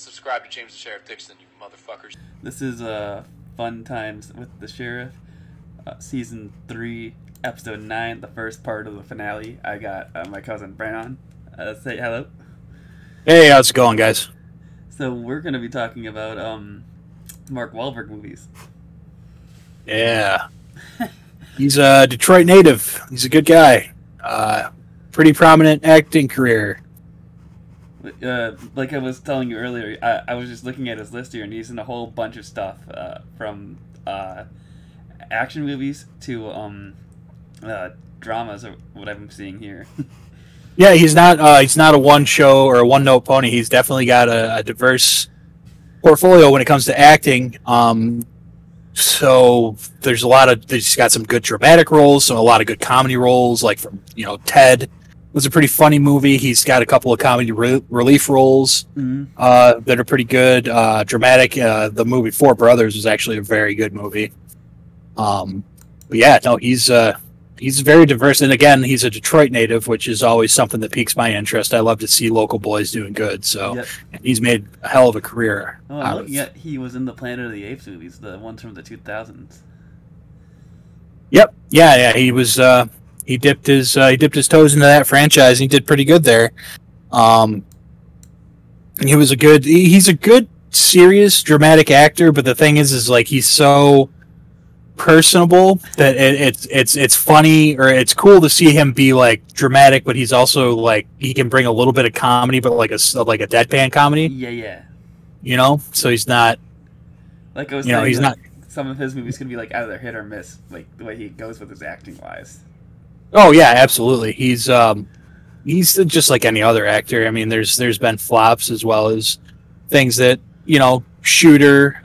subscribe to James the Sheriff Dixon, you motherfuckers. This is Fun Times with the Sheriff, Season 3, Episode 9, the first part of the finale. I got my cousin Brent on. Say hello. Hey, how's it going, guys? So we're going to be talking about Mark Wahlberg movies. Yeah. He's a Detroit native. He's a good guy. Pretty prominent acting career. Like I was telling you earlier, I was just looking at his list here, and he's in a whole bunch of stuff, from action movies to dramas, or what I'm seeing here. Yeah, he's not a one show or a one note pony. He's definitely got a diverse portfolio when it comes to acting. So there's got some good dramatic roles, a lot of good comedy roles, like from Ted was a pretty funny movie. He's got a couple of comedy relief roles that are pretty good. Dramatic. The movie Four Brothers was actually a very good movie. But yeah, no, he's very diverse, and again, he's a Detroit native, which is always something that piques my interest. I love to see local boys doing good. So Yep. He's made a hell of a career. Oh, I'm looking at, he was in the Planet of the Apes movies, the ones from the 2000s. Yep. Yeah. He was. He dipped his toes into that franchise, and he did pretty good there. And he's a good, serious, dramatic actor. But the thing is like he's so personable that it's funny, or it's cool to see him be like dramatic, but he's also like he can bring a little bit of comedy, but like a deadpan comedy. Yeah. So he's not. Like I was saying, he's not. Some of his movies can be like either hit or miss, like the way he goes with his acting wise. Oh yeah, absolutely. He's just like any other actor. I mean, there's been flops as well as things that Shooter,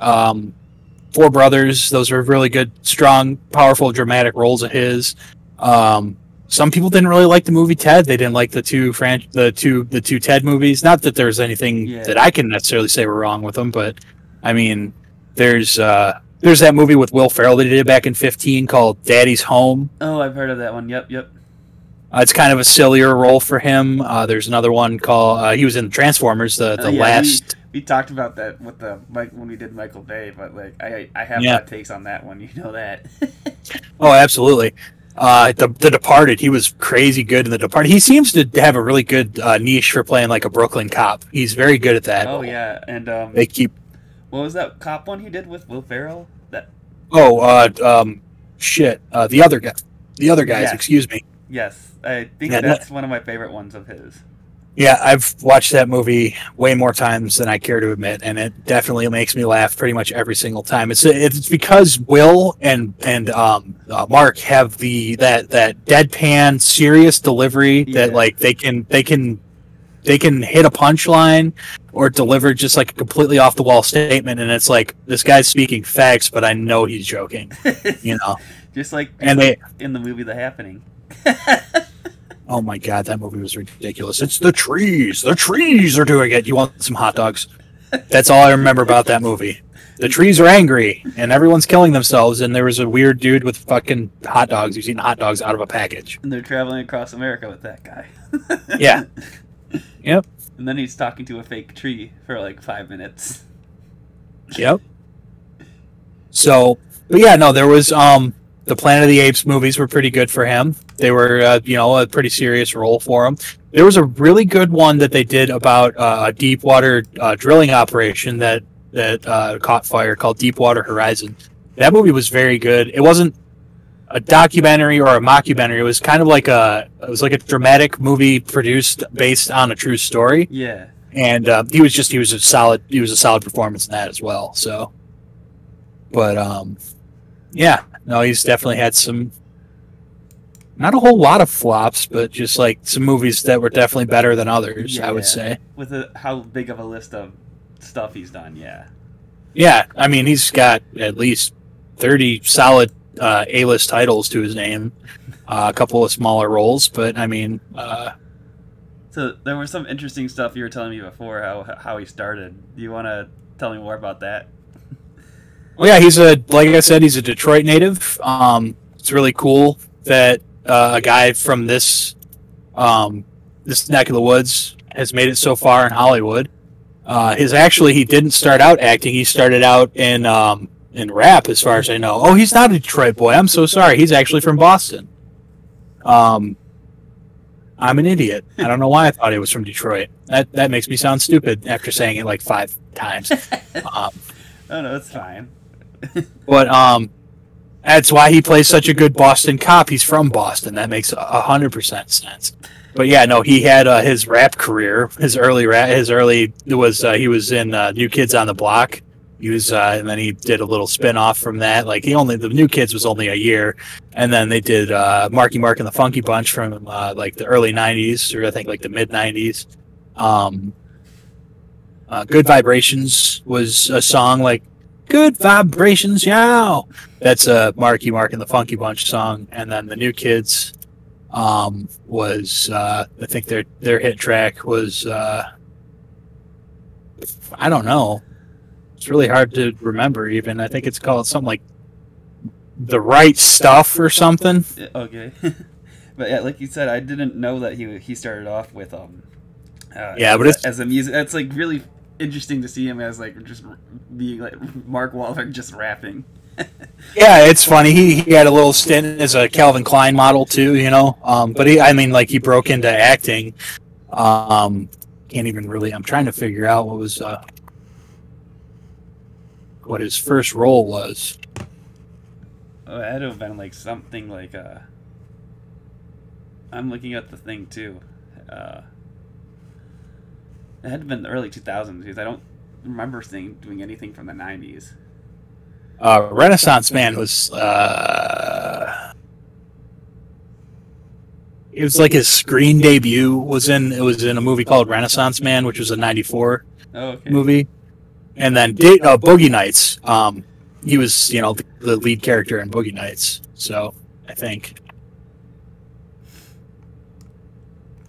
Four Brothers. Those are really good, strong, powerful, dramatic roles of his. Some people didn't really like the movie Ted. They didn't like the two Ted movies. Not that there's anything that I can necessarily say were wrong with them, but I mean, there's that movie with Will Ferrell that he did back in 2015 called Daddy's Home. Oh, I've heard of that one. Yep. It's kind of a sillier role for him. There's another one called he was in Transformers. The last. We talked about that with when we did Michael Bay, but like I have hot takes on that one. You know that. Oh, absolutely. The Departed. He was crazy good in The Departed. He seems to have a really good niche for playing like a Brooklyn cop. He's very good at that. Oh yeah, and they keep. What was that cop one he did with Will Ferrell? Shit. The other guy. The other guys. Yes. Excuse me. Yes, I think that's one of my favorite ones of his. Yeah, I've watched that movie way more times than I care to admit, and it definitely makes me laugh pretty much every single time. It's because Will and Mark have that deadpan serious delivery that like they can hit a punchline or deliver just like a completely off the wall statement, and it's like this guy's speaking facts, but I know he's joking. Just like in the movie The Happening. Oh my god, that movie was ridiculous. It's the trees. The trees are doing it. You want some hot dogs? That's all I remember about that movie. The trees are angry, and everyone's killing themselves, and there was a weird dude with fucking hot dogs. He's eating hot dogs out of a package. And they're traveling across America with that guy. Yeah. Yep. And then he's talking to a fake tree for like 5 minutes. Yep. So, but yeah, no, there was the Planet of the Apes movies were pretty good for him. They were, a pretty serious role for him. There was a really good one that they did about a deep water drilling operation that caught fire called Deepwater Horizon. That movie was very good. It wasn't a documentary or a mockumentary. It was kind of like a dramatic movie produced based on a true story. Yeah. And he was a solid performance in that as well. So, but yeah. No, he's definitely had some, not a whole lot of flops, but just like some movies that were definitely better than others, I would say. With how big of a list of stuff he's done, yeah. Yeah, I mean, he's got at least 30 solid A-list titles to his name, a couple of smaller roles, but I mean... So there was some interesting stuff you were telling me before, how he started. Do you want to tell me more about that? Well, yeah, like I said, he's a Detroit native. It's really cool that a guy from this neck of the woods has made it so far in Hollywood. He didn't start out acting. He started out in rap, as far as I know. Oh, he's not a Detroit boy. I'm so sorry. He's actually from Boston. I'm an idiot. I don't know why I thought he was from Detroit. That makes me sound stupid after saying it like 5 times. Oh no, it's fine. But that's why he plays such a good Boston cop. He's from Boston. That makes 100% sense. But yeah, no, he had his rap career. He was in New Kids on the Block. He was, and then he did a little spin-off from that. Like the New Kids was only a year, and then they did Marky Mark and the Funky Bunch from like the early '90s, or I think like the mid '90s. Good Vibrations was a song like "Good Vibrations, yow." That's a Marky Mark and the Funky Bunch song, and then the New Kids was I think their hit track was I don't know. It's really hard to remember even. I think it's called something like The Right Stuff or something. Okay. But yeah, like you said, I didn't know that he started off with as a music. That's like really interesting to see him as like just being like Mark Wahlberg just rapping. Yeah, it's funny. He had a little stint as a Calvin Klein model too, you know. But he broke into acting. Can't even really. I'm trying to figure out what his first role was. Oh, it had to have been like something like I'm looking at the thing too. It had to have been the early 2000s because I don't remember doing anything from the 90s. Renaissance Man was it was like his screen debut was in a movie called Renaissance Man, which was a '94 movie. And then Boogie Nights, he was, the lead character in Boogie Nights. So I think.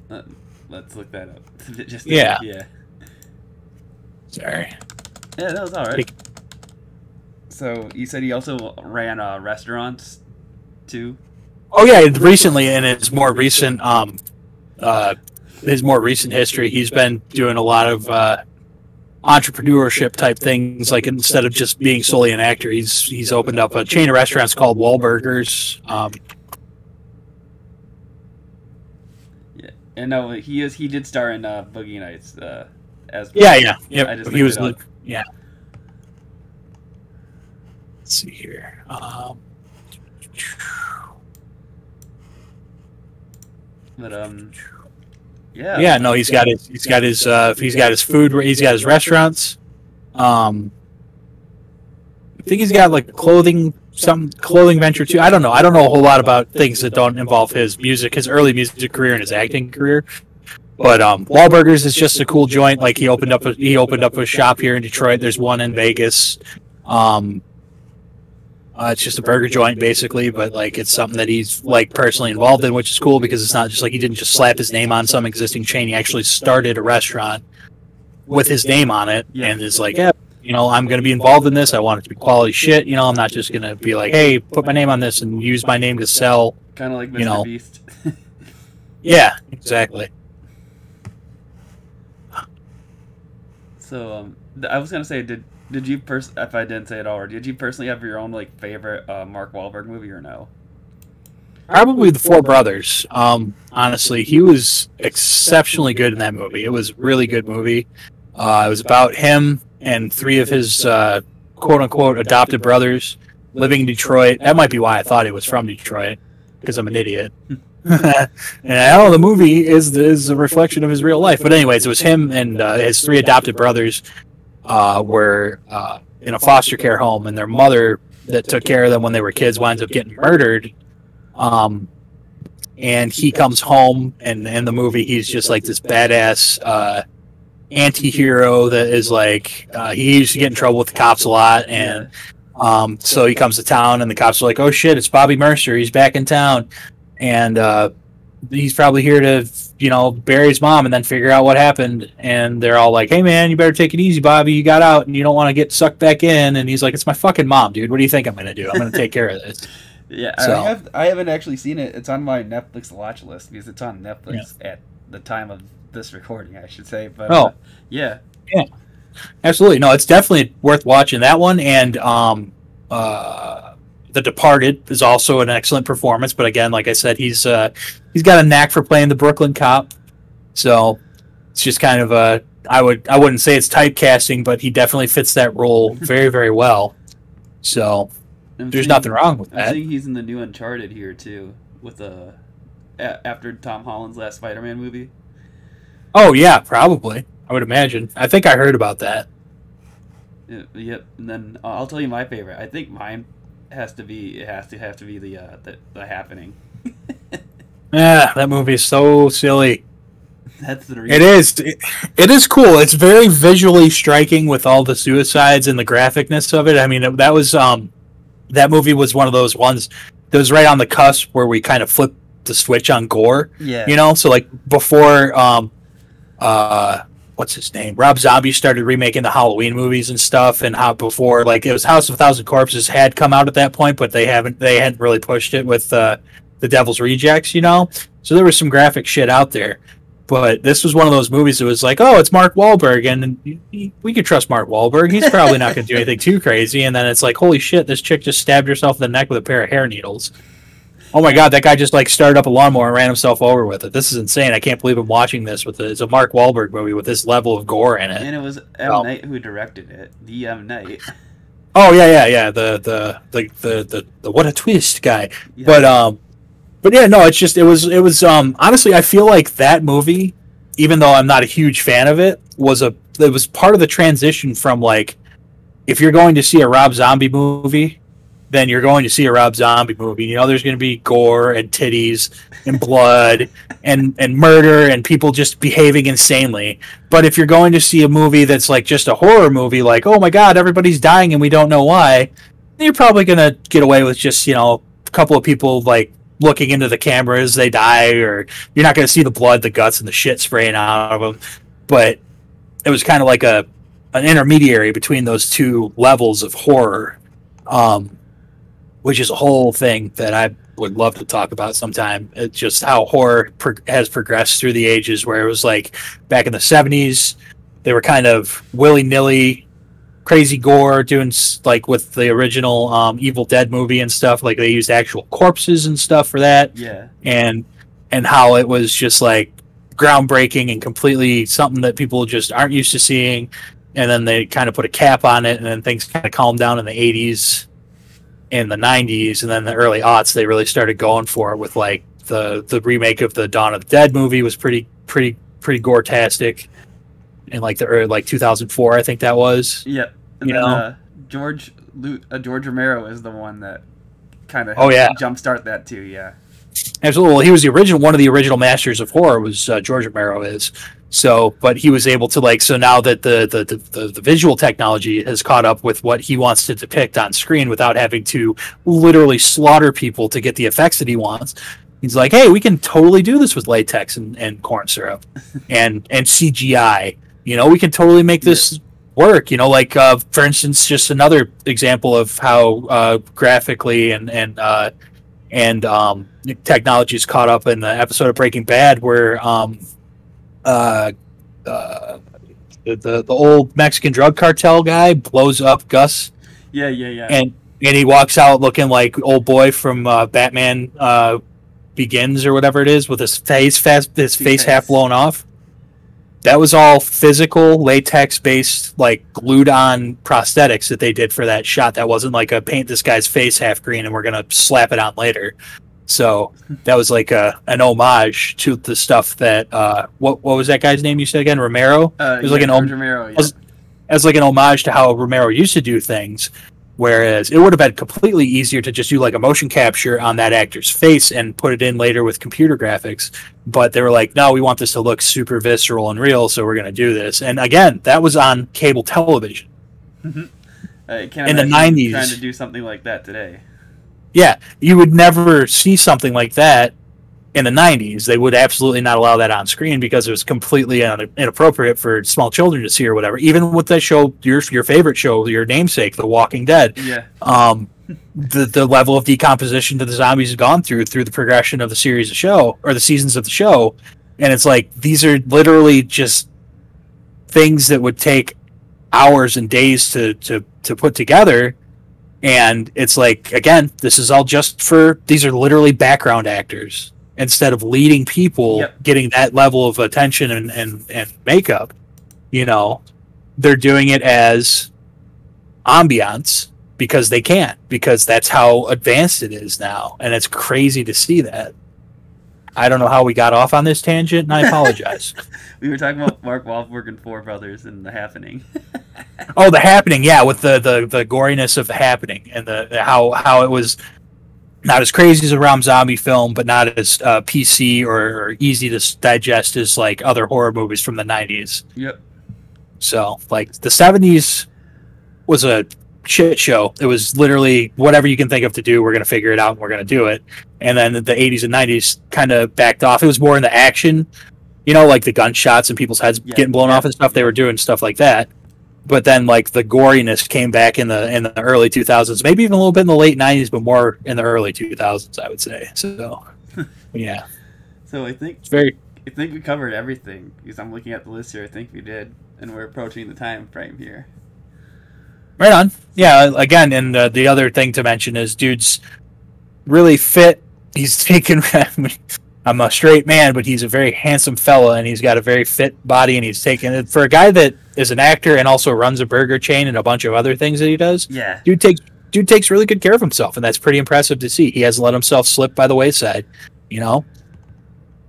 Let's look that up. Yeah. Sorry. Yeah, that was all right. So you said he also ran restaurants too? Oh yeah, recently in his more recent history, he's been doing a lot of entrepreneurship type things. Like instead of just being solely an actor, he's opened up a chain of restaurants called Wahlburgers. Yeah, and no, he did star in Boogie Nights as yeah. He was yeah. Let's see here. Yeah, no, he's got his food, he's got his restaurants. I think he's got like clothing venture too. I don't know a whole lot about things that don't involve his early music career and his acting career. But Wahlburgers is just a cool joint. Like he opened up a shop here in Detroit. There's one in Vegas. It's just a burger joint basically, but like it's something that he's like personally involved in, which is cool because it's not just like he didn't just slap his name on some existing chain. He actually started a restaurant with his name on it, and is like, I'm going to be involved in this. I want it to be quality shit. I'm not just going to be like, hey, put my name on this and use my name to sell. Kind of like Mr. Beast. Yeah, exactly. So I was going to say, did you if I didn't say it already, did you personally have your own like favorite Mark Wahlberg movie or no? Probably The Four Brothers. Honestly, he was exceptionally good in that movie. It was a really good movie. It was about him and 3 of his quote unquote adopted brothers living in Detroit. That might be why I thought he was from Detroit, because I'm an idiot. And the movie is a reflection of his real life. But anyways, it was him and his 3 adopted brothers were in a foster care home, and their mother that took care of them when they were kids winds up getting murdered. And he comes home, and in the movie, he's just like this badass anti-hero that is like he used to get in trouble with the cops a lot, and so he comes to town, and the cops are like, "Oh shit, it's Bobby Mercer. He's back in town." And he's probably here to, bury his mom and then figure out what happened. And they're all like, "Hey, man, you better take it easy, Bobby. You got out and you don't want to get sucked back in." And he's like, "It's my fucking mom, dude. What do you think I'm going to do? I'm going to take care of this." Yeah, so, I haven't actually seen it. It's on my Netflix watch list because it's on Netflix at the time of this recording, I should say. But yeah. Absolutely. No, it's definitely worth watching that one. And The Departed is also an excellent performance. But again, like I said, he's got a knack for playing the Brooklyn cop. So it's just kind of I wouldn't say it's typecasting, but he definitely fits that role very, very well. So there's nothing wrong with that. I think he's in the new Uncharted here too, with after Tom Holland's last Spider-Man movie. Oh yeah, probably. I would imagine. I think I heard about that. Yep. And then I'll tell you my favorite. I think mine has to have to be the Happening. Yeah, that movie is so silly. That's the reason. It is cool. It's very visually striking with all the suicides and the graphicness of it. I mean, that was that movie was one of those ones that was right on the cusp where we kind of flipped the switch on gore. Yeah. You know, so like before what's his name? Rob Zombie started remaking the Halloween movies and stuff, and how before like it was House of a Thousand Corpses had come out at that point, but they hadn't really pushed it with The Devil's Rejects, you know. So there was some graphic shit out there. But this was one of those movies that was like, oh, it's Mark Wahlberg, and we could trust Mark Wahlberg. He's probably not going to do anything too crazy. And then it's like, holy shit, this chick just stabbed herself in the neck with a pair of hair needles. Oh my god, that guy just like started up a lawnmower and ran himself over with it. This is insane. I can't believe I'm watching this it's a Mark Wahlberg movie with this level of gore in it. And it was M. Night who directed it. The M. Night. Oh yeah. The what a twist guy. Yeah. But yeah, no, it was honestly, I feel like that movie, even though I'm not a huge fan of it, it was part of the transition from like, if you're going to see a Rob Zombie movie, then you're going to see a Rob Zombie movie. You know, there's going to be gore and titties and blood and murder and people just behaving insanely. But if you're going to see a movie that's like just a horror movie, like, oh my god, everybody's dying and we don't know why, then you're probably going to get away with just, you know, a couple of people like looking into the camera as they die, or you're not going to see the blood, the guts, and the shit spraying out of them. But it was kind of like an intermediary between those two levels of horror, which is a whole thing that I would love to talk about sometime. It's just how horror has progressed through the ages, where it was like back in the 70s, they were kind of willy-nilly, crazy gore, doing like with the original Evil Dead movie and stuff. Like they used actual corpses and stuff for that. Yeah. And how it was just like groundbreaking and completely something that people just aren't used to seeing. And then they kind of put a cap on it, and then things kind of calmed down in the 80s and the 90s, and then the early aughts they really started going for it with like the remake of the Dawn of the Dead movie was pretty gore-tastic. In like the early, like 2004, I think that was. Yeah, and you then know? George Romero is the one that kind of jumpstart that too. Yeah, absolutely. Well, he was the original one of the original masters of horror. Was George Romero is so, but he was able to like so now that the visual technology has caught up with what he wants to depict on screen without having to literally slaughter people to get the effects that he wants. He's like, hey, we can totally do this with latex and corn syrup and CGI. You know, we can totally make this work. You know, like for instance, just another example of how graphically and technology is caught up in the episode of Breaking Bad where the old Mexican drug cartel guy blows up Gus. Yeah. And he walks out looking like old boy from Batman Begins or whatever it is, with his face half blown off. That was all physical, latex-based, like, glued-on prosthetics that they did for that shot. That wasn't like a paint this guy's face half green and we're going to slap it on later. So that was like an homage to the stuff that... what was that guy's name you said again? Romero? It was like Romero, yeah. As like an homage to how Romero used to do things. Whereas it would have been completely easier to just do like a motion capture on that actor's face and put it in later with computer graphics. But they were like, no, we want this to look super visceral and real, so we're going to do this. And again, that was on cable television. In the 90s. Trying to do something like that today. Yeah, you would never see something like that in the 90s. They would absolutely not allow that on screen because it was completely inappropriate for small children to see or whatever. Even with that show, your favorite show, your namesake, The Walking Dead, the level of decomposition that the zombies have gone through the progression of the series of show or the seasons of the show, and it's like these are literally just things that would take hours and days to put together. And it's like, again, this is all just these are literally background actors instead of leading people getting that level of attention and makeup. You know, they're doing it as ambiance because they can, because that's how advanced it is now. And it's crazy to see that. I don't know how we got off on this tangent, and I apologize. We were talking about Mark Wahlberg and Four Brothers and The Happening. Oh, The Happening, yeah, with the goriness of The Happening and the how it was not as crazy as a Rob Zombie film, but not as PC or easy to digest as like other horror movies from the 90s. Yep. So, like, the 70s was a shit show. It was literally whatever you can think of to do, we're going to figure it out and we're going to do it. And then the 80s and 90s kind of backed off. It was more in the action, you know, like the gunshots and people's heads getting blown off and stuff. They were doing stuff like that. But then, like, the goriness came back in the early 2000s, maybe even a little bit in the late 90s, but more in the early 2000s, I would say. So, yeah. So I think we covered everything, because I'm looking at the list here. I think we did, and we're approaching the time frame here. Right on. Yeah, again, and the other thing to mention is dude's really fit. He's taken... I'm a straight man, but he's a very handsome fella, and he's got a very fit body, and he's taken it for a guy that is an actor and also runs a burger chain and a bunch of other things that he does. Yeah. Dude takes really good care of himself, and that's pretty impressive to see. He hasn't let himself slip by the wayside, you know?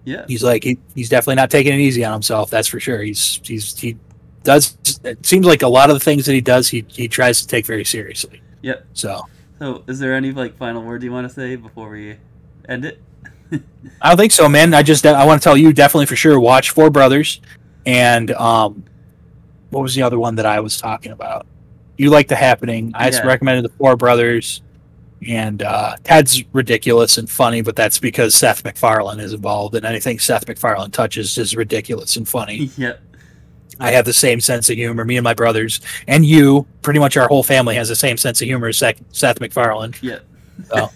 Yeah. He's like, he's definitely not taking it easy on himself, that's for sure. He does, it seems like a lot of the things that he does, he tries to take very seriously. Yep. So is there any like final word you want to say before we end it? I don't think so, man. I want to tell you, definitely for sure, watch Four Brothers, and what was the other one that I was talking about? You like The Happening. I just recommended the Four Brothers, and Ted's ridiculous and funny, but that's because Seth MacFarlane is involved, and anything Seth MacFarlane touches is ridiculous and funny. Yep. I have the same sense of humor. Me and my brothers, and you, pretty much our whole family has the same sense of humor as Seth MacFarlane. Yep. So.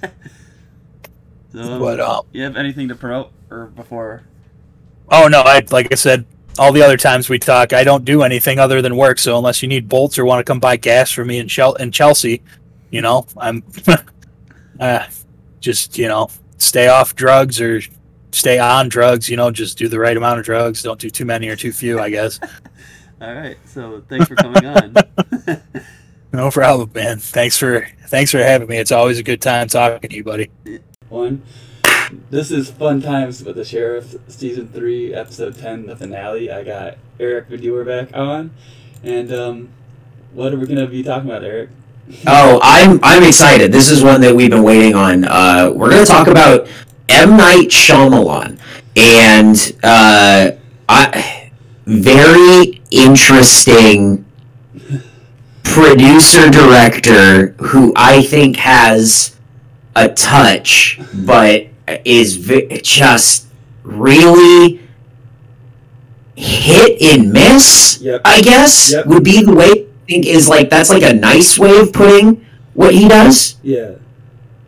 But you have anything to promote or before? Oh no, like I said, all the other times we talk, I don't do anything other than work. So unless you need bolts or want to come buy gas for me in Chelsea, you know, I'm just, you know, stay off drugs or stay on drugs. You know, just do the right amount of drugs. Don't do too many or too few, I guess. All right. So thanks for coming on. No problem, man. Thanks for having me. It's always a good time talking to you, buddy. This is Fun Times with the Sheriff, Season 3, Episode 10, the finale. I got Eric Baudour back on, and what are we going to be talking about, Eric? Oh, I'm excited. This is one that we've been waiting on. We're going to talk about M. Night Shyamalan, and very interesting producer-director who I think has a touch, but is just really hit and miss, I guess, would be the way I think is like, that's like a nice way of putting what he does. Yeah.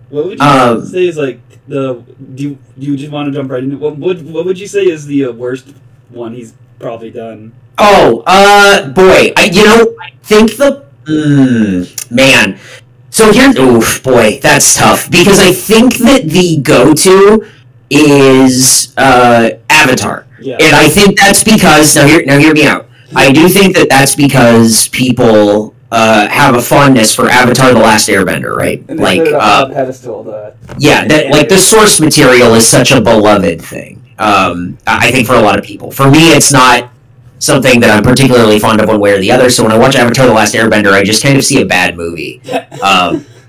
What would you say is like do you just want to jump right into what would you say is the worst one he's probably done? Oh, boy, I think man. So here's, oof, boy, that's tough, because I think that the go-to is Avatar, and I think that's because now hear me out. I do think that that's because people have a fondness for Avatar: The Last Airbender, right? And like, pedestal. The source material is such a beloved thing. I think for a lot of people. For me, it's not something that I'm particularly fond of one way or the other, so when I watch Avatar: The Last Airbender, I just kind of see a bad movie.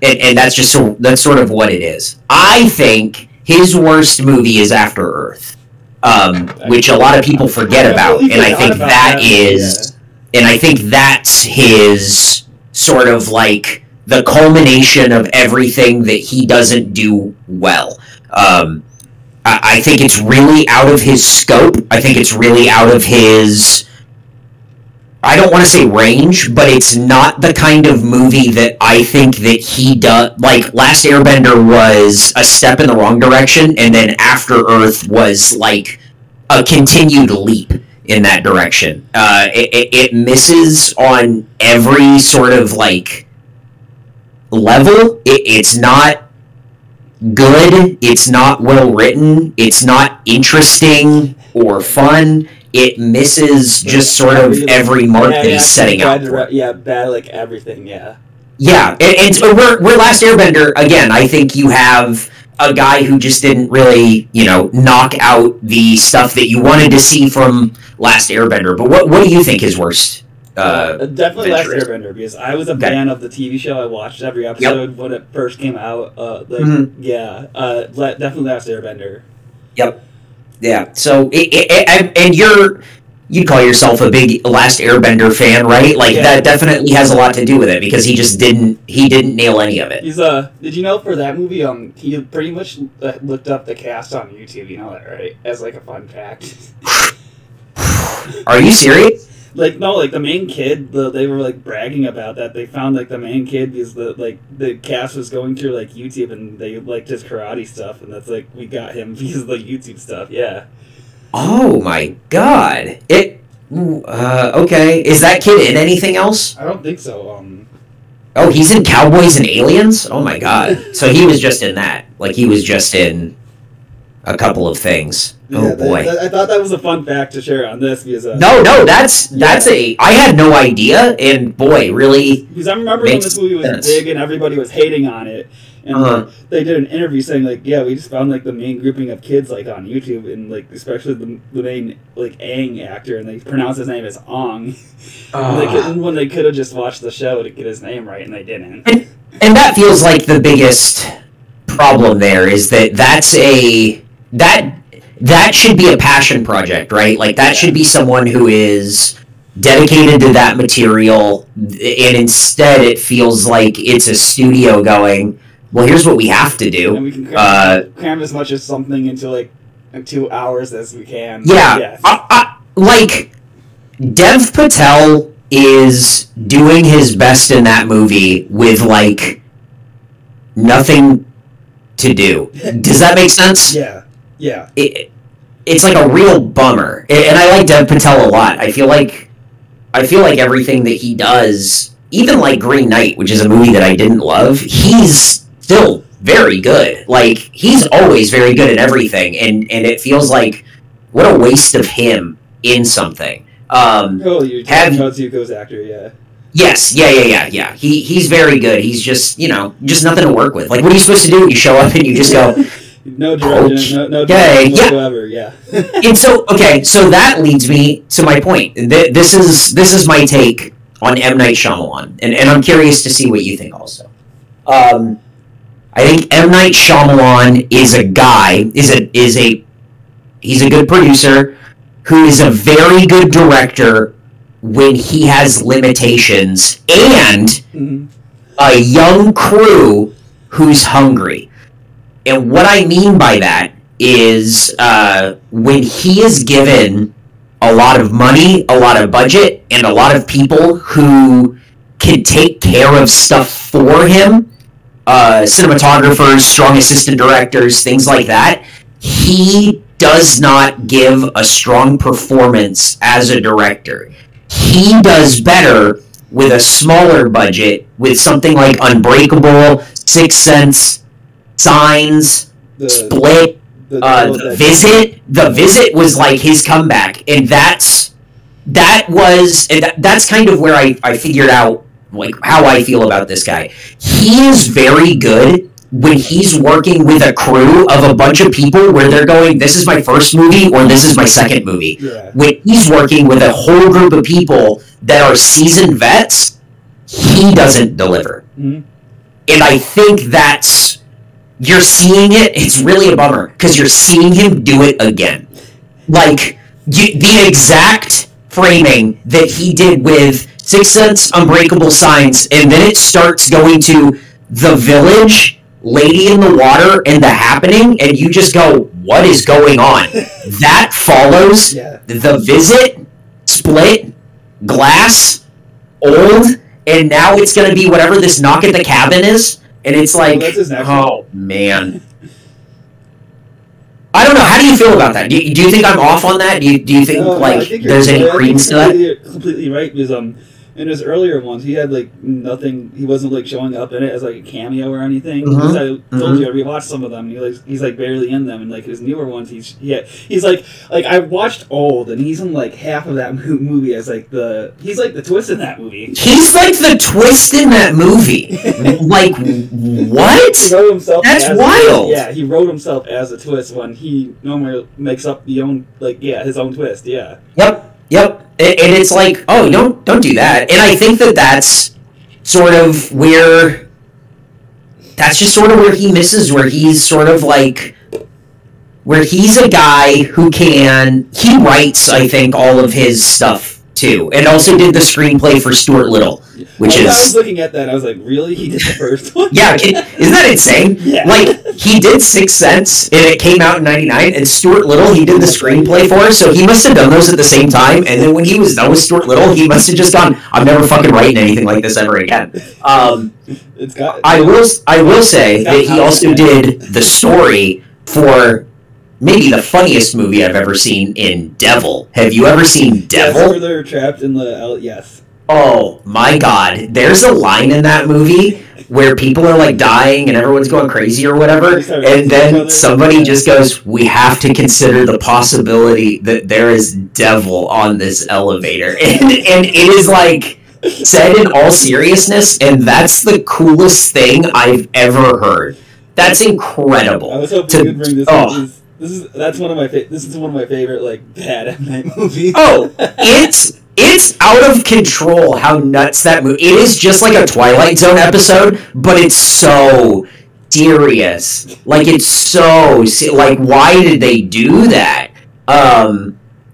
And that's just that's sort of what it is. I think his worst movie is After Earth, which a lot of people forget about, and I think and I think that's his sort of like the culmination of everything that he doesn't do well. I think it's really out of his scope. I think it's really out of his... I don't want to say range, but it's not the kind of movie that I think that he does. Like, Last Airbender was a step in the wrong direction, and then After Earth was, like, a continued leap in that direction. It misses on every sort of like level. It's not good. It's not well written. It's not interesting or fun. It misses just sort of every mark that he's setting out for. Yeah, bad, like everything, yeah. Yeah, and so we're Last Airbender, again, I think you have a guy who just didn't really, knock out the stuff that you wanted to see from Last Airbender. But what do you think his worst definitely Last Airbender, because I was a fan of the TV show. I watched every episode when it first came out. Definitely Last Airbender. Yep. Yeah. So and you'd call yourself a big Last Airbender fan, right? Like that definitely has a lot to do with it, because he just didn't nail any of it. He's did you know for that movie he pretty much looked up the cast on YouTube, you know that, right? As like a fun fact. Are you serious? Like, no, like the main kid, they were like bragging about that. They found like the main kid because the cast was going through like YouTube and they liked his karate stuff, and that's like we got him because of the YouTube stuff. Yeah. Oh my god! Okay. Is that kid in anything else? I don't think so. Oh, he's in Cowboys and Aliens? Oh my god! So he was just in that. Like he was just in a couple of things. Oh boy! I thought that was a fun fact to share on this because no, that's I had no idea, and boy, really. Because I remember when this movie was big and everybody was hating on it, and they did an interview saying like, yeah, we just found like the main grouping of kids like on YouTube, and like especially the main like Aang actor, and they pronounce his name as Ong, when they could have just watched the show to get his name right, and they didn't. And that feels like the biggest problem there is that should be a passion project, right? Like that should be someone who is dedicated to that material, and instead it feels like it's a studio going, well, here's what we have to do. And we can cram as much as something into like 2 hours as we can. Yeah. Like Dev Patel is doing his best in that movie with like nothing to do. Does that make sense? Yeah. It's like a real bummer, and I like Dev Patel a lot. I feel like everything that he does, even like Green Knight, which is a movie that I didn't love, he's still very good. Like he's always very good at everything, and it feels like what a waste of him in something. You're talking about Zuko's actor, yeah. Yes, yeah. He's very good. He's just just nothing to work with. Like what are you supposed to do? You show up and you just go. No direction, no direction whatsoever. Yeah. And so that leads me to my point. This is my take on M. Night Shyamalan, and I'm curious to see what you think also. I think M. Night Shyamalan is a guy he's a good producer who is a very good director when he has limitations and a young crew who's hungry. And what I mean by that is when he is given a lot of money, a lot of budget, and a lot of people who can take care of stuff for him, cinematographers, strong assistant directors, things like that, he does not give a strong performance as a director. He does better with a smaller budget, with something like Unbreakable, Sixth Sense, Signs, Split, The Visit. The Visit was like his comeback, and that's kind of where I figured out like how I feel about this guy. He is very good when he's working with a crew of a bunch of people where they're going, this is my first movie or this is my second movie. Yeah. When he's working with a whole group of people that are seasoned vets, he doesn't deliver. Mm-hmm. And I think you're seeing it. It's really a bummer because you're seeing him do it again. Like the exact framing that he did with Sixth Sense, Unbreakable, Signs, and then it starts going to The Village, Lady in the Water, and The Happening, and you just go, what is going on? That follows The Visit, Split, Glass, Old, and now it's going to be whatever this Knock at the Cabin is. And it's like, oh, man. I don't know. How do you feel about that? Do you think I'm off on that? Do you think I think there's any credence to that? You're completely right, because in his earlier ones, he had like nothing. He wasn't like showing up in it as like a cameo or anything. Because I told you, I rewatched some of them. And he's like barely in them, and like his newer ones, he's like I watched Old, and he's in like half of that movie as like he's like the twist in that movie. He's like the twist in that movie. Like what? He wrote himself. That's wild. He wrote himself as a twist when he normally makes up his own twist. Yeah. Yep. And it's like, oh, don't do that. And I think that's sort of where he misses, where he's sort of like, where he's a guy who he writes, I think, all of his stuff too, and also did the screenplay for Stuart Little, which I was looking at that, I was like, really? He did the first one? Yeah, isn't that insane? Yeah. Like, he did Sixth Sense, and it came out in 99, and Stuart Little, he did the screenplay for, so he must have done those at the same time, and then when he was done with Stuart Little, he must have just gone, I'm never fucking writing anything like this ever again. I will say that he also did the story for maybe the funniest movie I've ever seen in Devil. Have you ever seen Devil? Yes, where they're trapped in the... yes. Oh, my God. There's a line in that movie where people are, like, dying and everyone's going crazy or whatever, and then somebody just goes, we have to consider the possibility that there is devil on this elevator. And it is, like, said in all seriousness, and that's the coolest thing I've ever heard. That's incredible. I was hoping you could bring this up. This is one of my favorite like bad M. Night movies. Oh, it's out of control how nuts that movie. It is just like a Twilight Zone episode, but it's so serious. Like it's so like, why did they do that?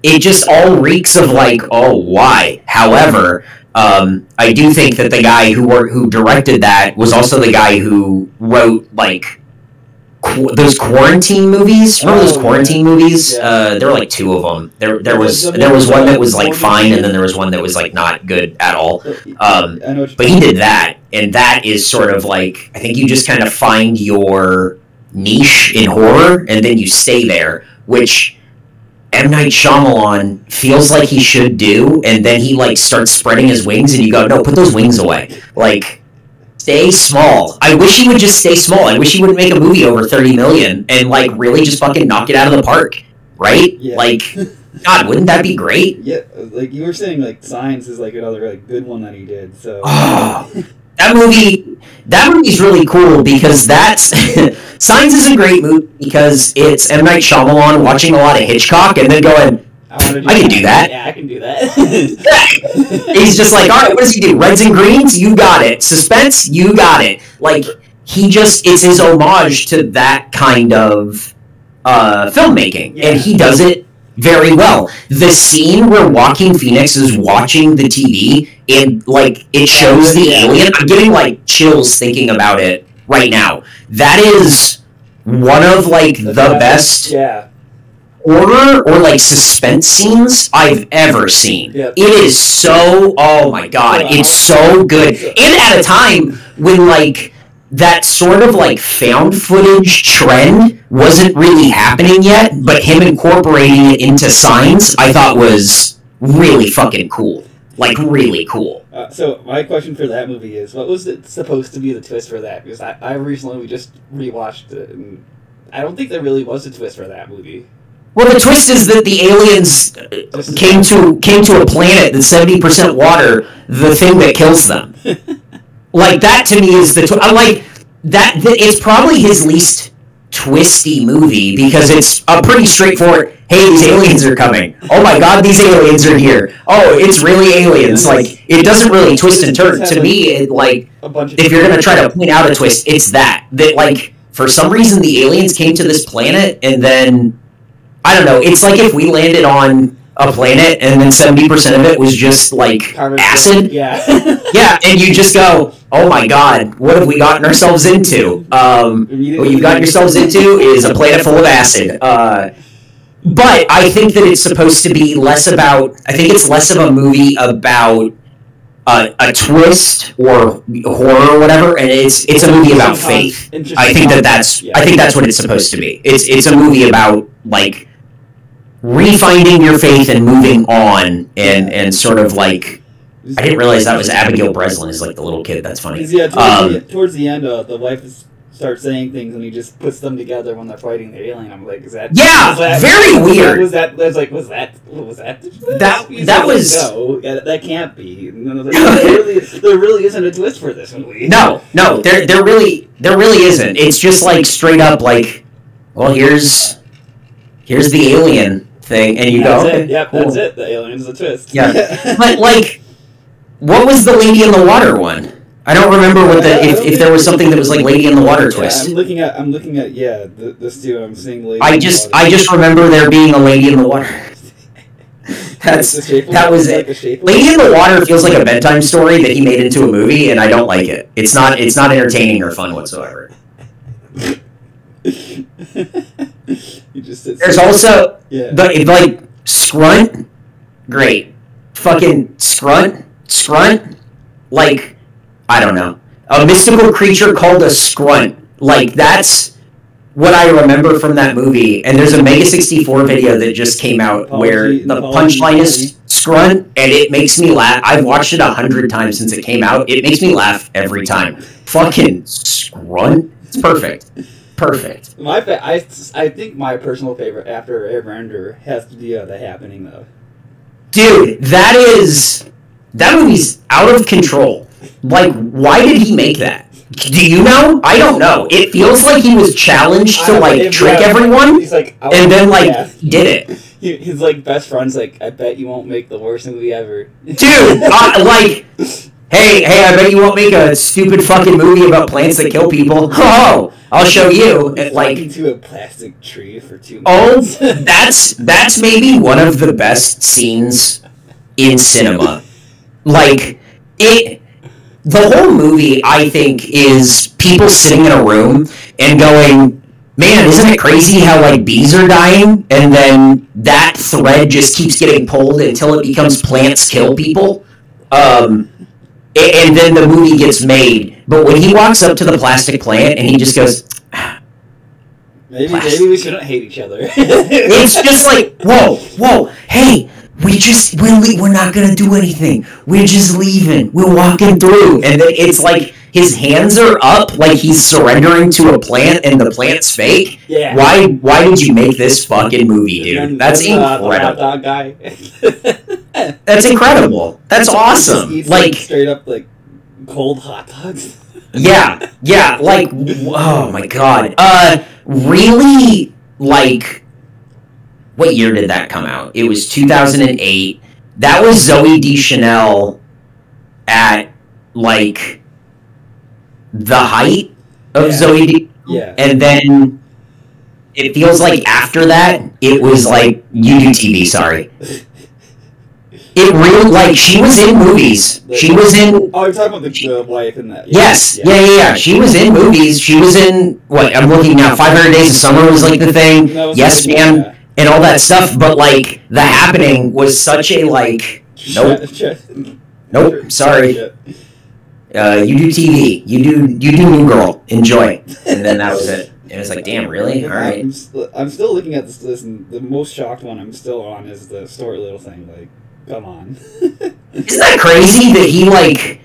It just all reeks of like, oh, why? However, I do think that the guy who directed that was also the guy who wrote like those quarantine movies. Remember those quarantine movies? Yeah. There were like two of them. There was one that was like fine, and then there was one that was like not good at all. But he did that, and that is sort of like, I think you just kind of find your niche in horror, and then you stay there, which M. Night Shyamalan feels like he should do, and then he like starts spreading his wings, and you go, no, put those wings away. Like, stay small. I wish he would just stay small. I wish he wouldn't make a movie over 30 million and like really just fucking knock it out of the park, right? Yeah. Like, God, wouldn't that be great? Yeah, like you were saying, like Signs is like another like good one that he did. So that movie's really cool because that's Signs is a great movie because it's M. Night Shyamalan watching a lot of Hitchcock and then going, I can do that. Yeah, I can do that. He's just like, all right, what does he do? Reds and greens? You got it. Suspense? You got it. Like, it's his homage to that kind of filmmaking. Yeah. And he does it very well. The scene where Joaquin Phoenix is watching the TV and, like, it shows the alien. I'm getting, like, chills thinking about it right now. That is one of, like, the best... Yeah. horror or like suspense scenes I've ever seen. Yep. It is so, oh my God, it's so good. And at a time when like that sort of like found footage trend wasn't really happening yet, but him incorporating it into Signs I thought was really fucking cool. Like really cool. So my question for that movie is, what was it supposed to be the twist for that? Because I recently just rewatched it and I don't think there really was a twist for that movie. Well, the twist is that the aliens came to a planet that's 70% water, the thing that kills them. Like, that to me is the like, that it's probably his least twisty movie, because it's a pretty straightforward, hey, these aliens are coming. Oh my God, these aliens are here. Oh, it's really aliens. Like, it doesn't really twist and turn. To me, it, like, if you're going to try to point out a twist, it's that, like, for some reason the aliens came to this planet, and then... I don't know, it's like if we landed on a planet and then 70% of it was just, like, acid. Yeah. Yeah, and you just go, oh my God, what have we gotten ourselves into? What you've gotten yourselves into is a planet full of acid. But I think that it's supposed to be less about, I think it's less of a movie about a twist or horror or whatever, and it's a movie about faith. I think that's what it's supposed to be. It's a movie about like refinding your faith and moving on, and sort of like. I didn't realize that was Abigail Breslin is like the little kid. That's funny. Yeah, towards the end, the wife starts saying things, and he just puts them together when they're fighting the alien. I'm like, is that? Yeah, very weird. Was that? I was like, was that? That was no. That can't be. No, there really isn't a twist for this movie. No, there really isn't. It's just like straight up like, well, here's the alien thing, and you that's go, it. okay, Yep, cool. That's it. The alien's the twist. Yeah, but like. What was the Lady in the Water one? I don't remember what if there was something that was like Lady in the Water twist. I'm looking at this too. I'm seeing Lady. I just remember there being a Lady in the Water. That was it. Lady in the Water feels like a bedtime story that he made into a movie, and I don't like it. It's not entertaining or fun whatsoever. There's also like Scrunt, great, fucking Scrunt, like, I don't know. A mystical creature called a Scrunt. Like, that's what I remember from that movie. And there's a Mega 64 video that just came out where the punchline is Scrunt, and it makes me laugh. I've watched it 100 times since it came out. It makes me laugh every time. Fucking Scrunt. It's perfect. Perfect. I think my personal favorite after Airbender has to be The Happening, though. Dude, that movie's out of control. Like, why did he make that? Do you know? I don't know. It feels like he was challenged to, like, trick everyone, he's like, and then, like, did it. His, like, best friend's like, I bet you won't make the worst movie ever. Dude, like, hey, I bet you won't make a stupid fucking movie about plants that kill people. Oh, I'll show you. Like, into a plastic tree for 2 minutes. Oh, that's maybe one of the best scenes in cinema. Like, the whole movie, I think, is people sitting in a room and going, man, isn't it crazy how, like, bees are dying? And then that thread just keeps getting pulled until it becomes plants kill people. And then the movie gets made. But when he walks up to the plastic plant and he just goes, maybe we shouldn't hate each other. It's just like, whoa, hey, we're not gonna do anything. We're just leaving. We're walking through. And then it's like his hands are up like he's surrendering to a plant and the plant's fake. Yeah. Why did you make this fucking movie, dude? That's incredible. The hot dog guy. That's incredible. That's awesome. Eats, like straight up like cold hot dogs. Yeah, like, oh my god. Really, like, what year did that come out? It was 2008. That was Zooey Deschanel at, like, the height of Zooey Deschanel. Yeah. And then it feels like after that, it was like, you do TV, sorry. It really, like, she was in movies. She was in... Oh, you're talking about the wife in that. Yes. Yeah. She was in movies. She was in, what, I'm looking now, 500 Days of Summer was, like, the thing. Yes, Man, yeah. And all that stuff. But, like, The Happening was such a, like, nope, sorry. You do TV. You do New Girl. Enjoy. And then that was it. It was like, damn, really? All right. I'm still looking at this list, and the most shocked one I'm still on is the Stuart Little thing, like... Come on. Isn't that crazy that he, like...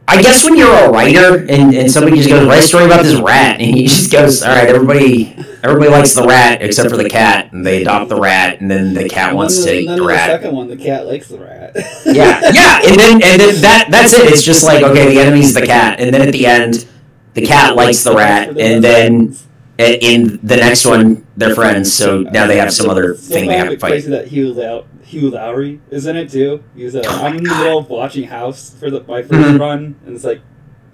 I guess when you're a writer and somebody just goes, write a story about this rat, and he just goes, all right, everybody likes the rat except for the cat, and they adopt the rat, and then the cat wants to eat the rat. The second one, the cat likes the rat. Yeah, and then that's it. It's just like, okay, the enemy's the cat, and then at the end, the cat likes the rat, and then in the next one, they're friends, so now they have some other thing they have to fight. That Hugh Lowry is in it too. I'm in the middle of watching House for my first run, and it's like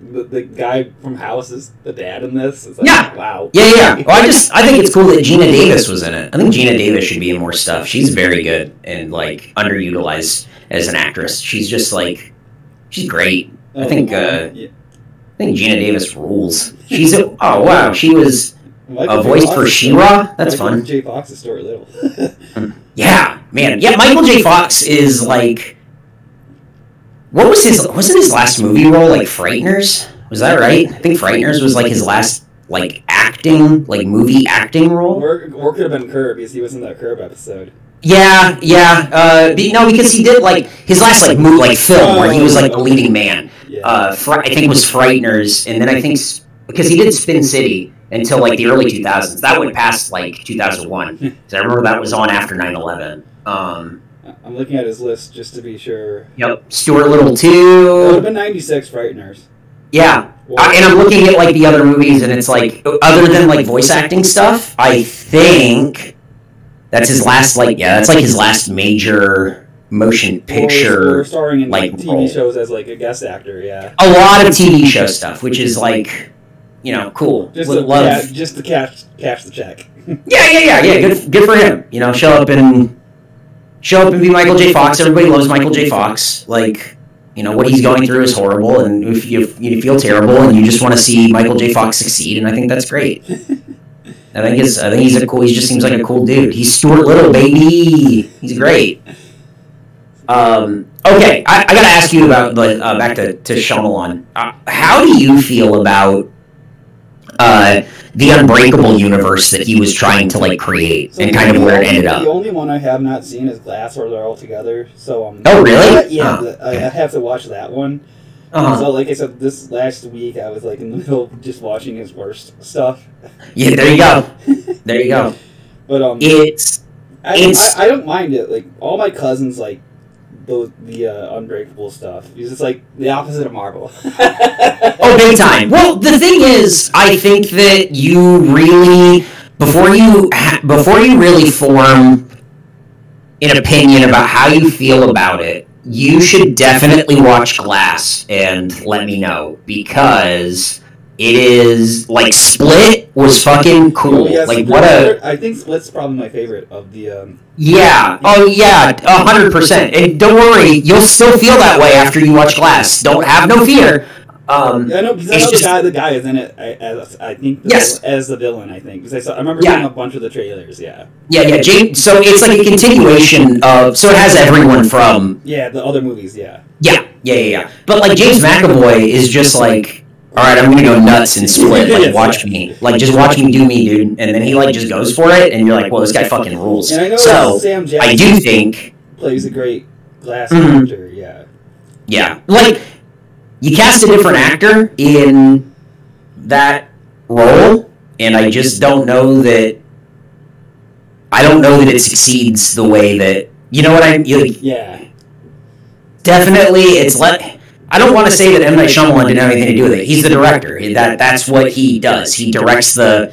the guy from House is the dad in this. It's like, wow. Yeah. Well, I think it's cool that Gina Davis was in it. I think Gina Davis should be in more stuff. She's very good and, like, underutilized as an actress. She's just, like, she's great. I think Gina Davis rules. She was a voice for She-Ra. That's fun. J. Fox is Stuart Little. Yeah, man. Yeah, Michael J. Fox is, like... what was his? Wasn't his last movie role like Frighteners? Was that right? I think Frighteners was like his last like acting, like movie acting role. Or could have been Curb because he was in that Curb episode. Yeah. No, because he did like his last like movie, like film where he was like the leading man. Yeah. I think it was Frighteners, and then I think because he did Spin City until like the early 2000s. That went past like 2001. So I remember that was on after 9/11. I'm looking at his list just to be sure. Yep, Stuart Little It would 2. have been 96 Frighteners. Yeah. And I'm looking at like the other movies, and it's like other than like voice acting stuff, I think that's his last that's like his last major motion picture. Or starring in like TV role. shows as like a guest actor. Yeah. A lot of TV show stuff, which is like, cool. Just to cash the check. Yeah. Good for him. Show up and be Michael J. Fox. Everybody loves Michael J. Fox. Like, what he's going through is horrible, and if you feel terrible, and you just want to see Michael J. Fox succeed, and I think that's great. I think he's he just seems like a cool dude. He's Stuart Little, baby. He's great. Okay, I gotta ask you about back to Shyamalan. How do you feel about the Unbreakable universe that he was trying to like create, and kind of where it ended up? The only one I have not seen is Glass, where they're all together. So oh really? Yeah, I have to watch that one. So like I said, this last week I was like in the middle of just watching his worst stuff. Yeah, there you go. There you go. But I don't mind it. Like all my cousins like the Unbreakable stuff. It's just like the opposite of Marvel. Oh, big time. Well, the thing is, I think that you really before you really form an opinion about how you feel about it, you should definitely watch Glass and let me know, because it is like Split was fucking cool. Yeah, like I think Split's probably my favorite of the. Yeah. Oh yeah. 100%. And don't worry, you'll still feel that way after you watch Glass. Don't have no fear. I know because the guy is in it. I think as the villain. I think because I remember seeing a bunch of the trailers. Yeah. Yeah. James. So it's like a continuation of. So it has everyone from. Yeah, the other movies. Yeah. Yeah. But like James McAvoy is just like, all right, I'm gonna go nuts and Split. Like watch me. Like just watch me do me, dude. And then he like just goes for it, and you're like, well, this guy fucking rules. And I know so Sam Jackson I do think plays a great Glass character. Yeah. Yeah. Like. You cast a different actor in that role, and I just don't know that. I don't know that it succeeds the way that what I mean. Yeah. Definitely, it's like I don't want to say that M. Night Shyamalan didn't have anything to do with it. He's the director. That's what he does. He directs the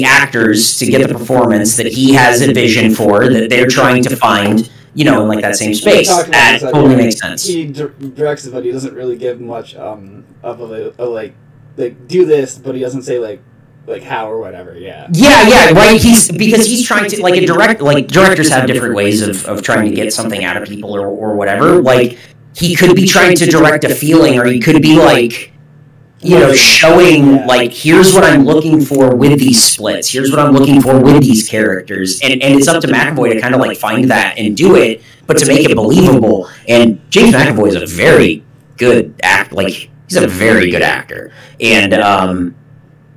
actors to get the performance that he has a vision for, that they're trying to find. In like that same space. That totally makes sense. He directs it, but he doesn't really give much of a like do this, but he doesn't say like how or whatever. Yeah. Yeah, right. Because he's trying to directors have different ways of trying to get something out of people or whatever. Like he could be trying to direct a feeling, or he could be like. Showing like here's what I'm looking for with these splits. Here's what I'm looking for with these characters, and it's up to McAvoy to kind of like find that and do it, but to make it believable. And James McAvoy is a very good actor. Like he's a very good actor, and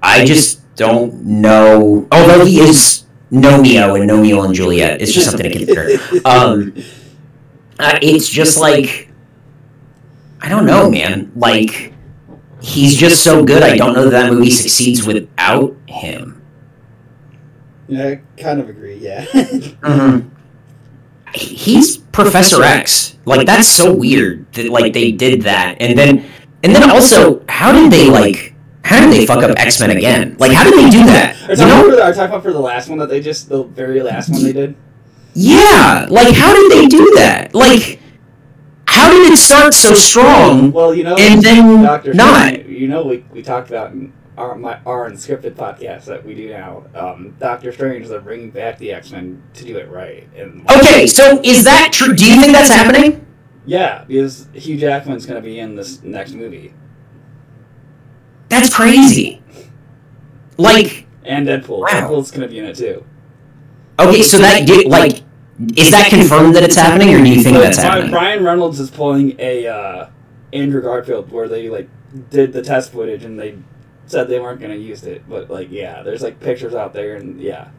I just don't know. Although he is Romeo and Romeo and Juliet, it's just something to consider. It's just like I don't know, man. Like. He's just so good, I don't know that movie succeeds without him. Yeah, I kind of agree, yeah. Mm-hmm. He's Professor X. Like, that's so weird that, like, they did that. And then also, how did they fuck up X-Men again? Like, how did they do that? Are you talking about for the last one the very last one they did? Yeah, like, how did they do that? Like... How did it start so strong? Well, and then Dr. not. Strange, we talked about in our unscripted podcast that we do now. Doctor Strange, they're bringing back the X-Men to do it right. Okay, so is that true? Do you think that's happening? Yeah, because Hugh Jackman's going to be in this next movie. That's crazy. Like and Deadpool. Wow. Deadpool's going to be in it too. Okay, so that Is that confirmed that it's happening, or do you think that's happening? Ryan Reynolds is pulling a Andrew Garfield where they like did the test footage and they said they weren't going to use it, but like yeah, there's like pictures out there and yeah.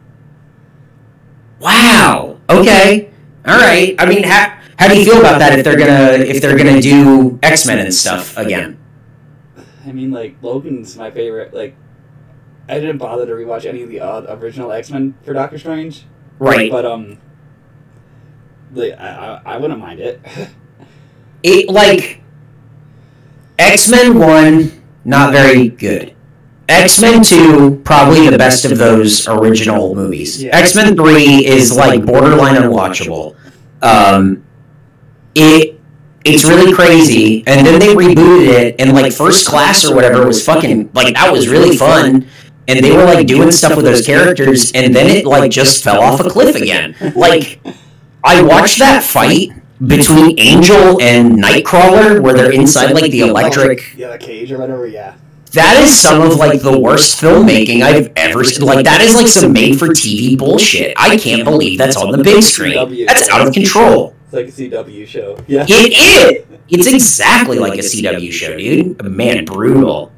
Wow. Okay. All right. I mean, how do you feel about that if they're gonna do X-Men and stuff again? I mean, like Logan's my favorite. Like, I didn't bother to rewatch any of the original X-Men for Doctor Strange. Right. But I wouldn't mind it. It like X-Men 1, not very good. X-Men 2, probably the best of those original movies. Yeah. X-Men 3 is like borderline unwatchable. It's really crazy, and then they rebooted it, and like First Class or whatever was fucking like that was really fun, and they were like doing stuff with those characters, and then it like just fell off a cliff again. Like I watched that fight between Angel and Nightcrawler where they're inside like the electric the cage or whatever. Yeah. That is some of, like, the worst filmmaking I've ever seen. Like, that is, like, some made-for-TV bullshit. I can't believe that's on the big screen. That's out of control. It's like a CW show. Yeah. It is! It's exactly like a CW show, dude. Man, brutal.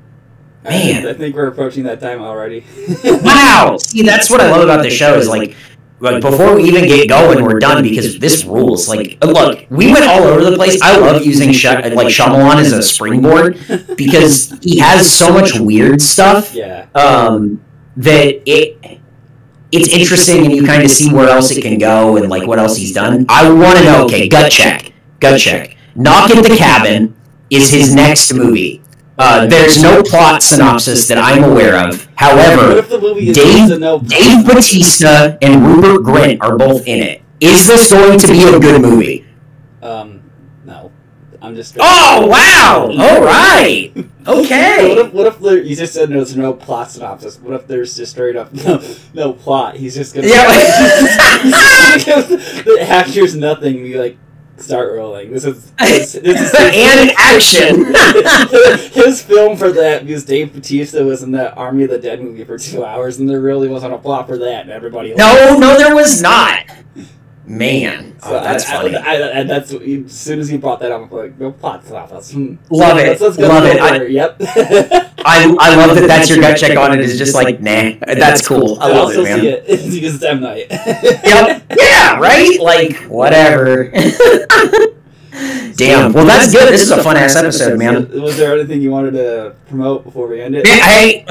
Man. I think we're approaching that time already. Wow! See, that's what I love about the show is, like, before we even get going, we're done because this rules. Like, look, we went all over the place. I love using Shyamalan as a springboard because he has so much weird stuff. Yeah. That it's interesting, and you kind of see where else it can go and like what else he's done. I want to know. Okay, gut check. Knock at the Cabin is his next movie. There's no plot synopsis that I'm aware of. However, Dave Bautista and Rupert Grint are both in it. Is this going to be a good movie? No. I'm just... Oh, wow! Alright! Okay! What if you just said there's no plot synopsis? What if there's just straight up no plot? He's just gonna... Yeah. The actor's nothing, and you like... Start rolling. This is and action. His film for that because Dave Bautista was in that Army of the Dead movie for 2 hours, and there really wasn't a plot for that, and everybody. No, there was not. Man, so that's funny. That's as soon as you brought that up, I'm like, no plot synopsis. Love it. Love it. Yep. I love that. That's your gut check on it. Is just like, nah, that's cool. I love it, man. See it because it's M Night. Yep. Yeah. Right. Like whatever. Damn. Well, that's good. This is a fun ass episode, man. Was there anything you wanted to promote before we end it? Hey,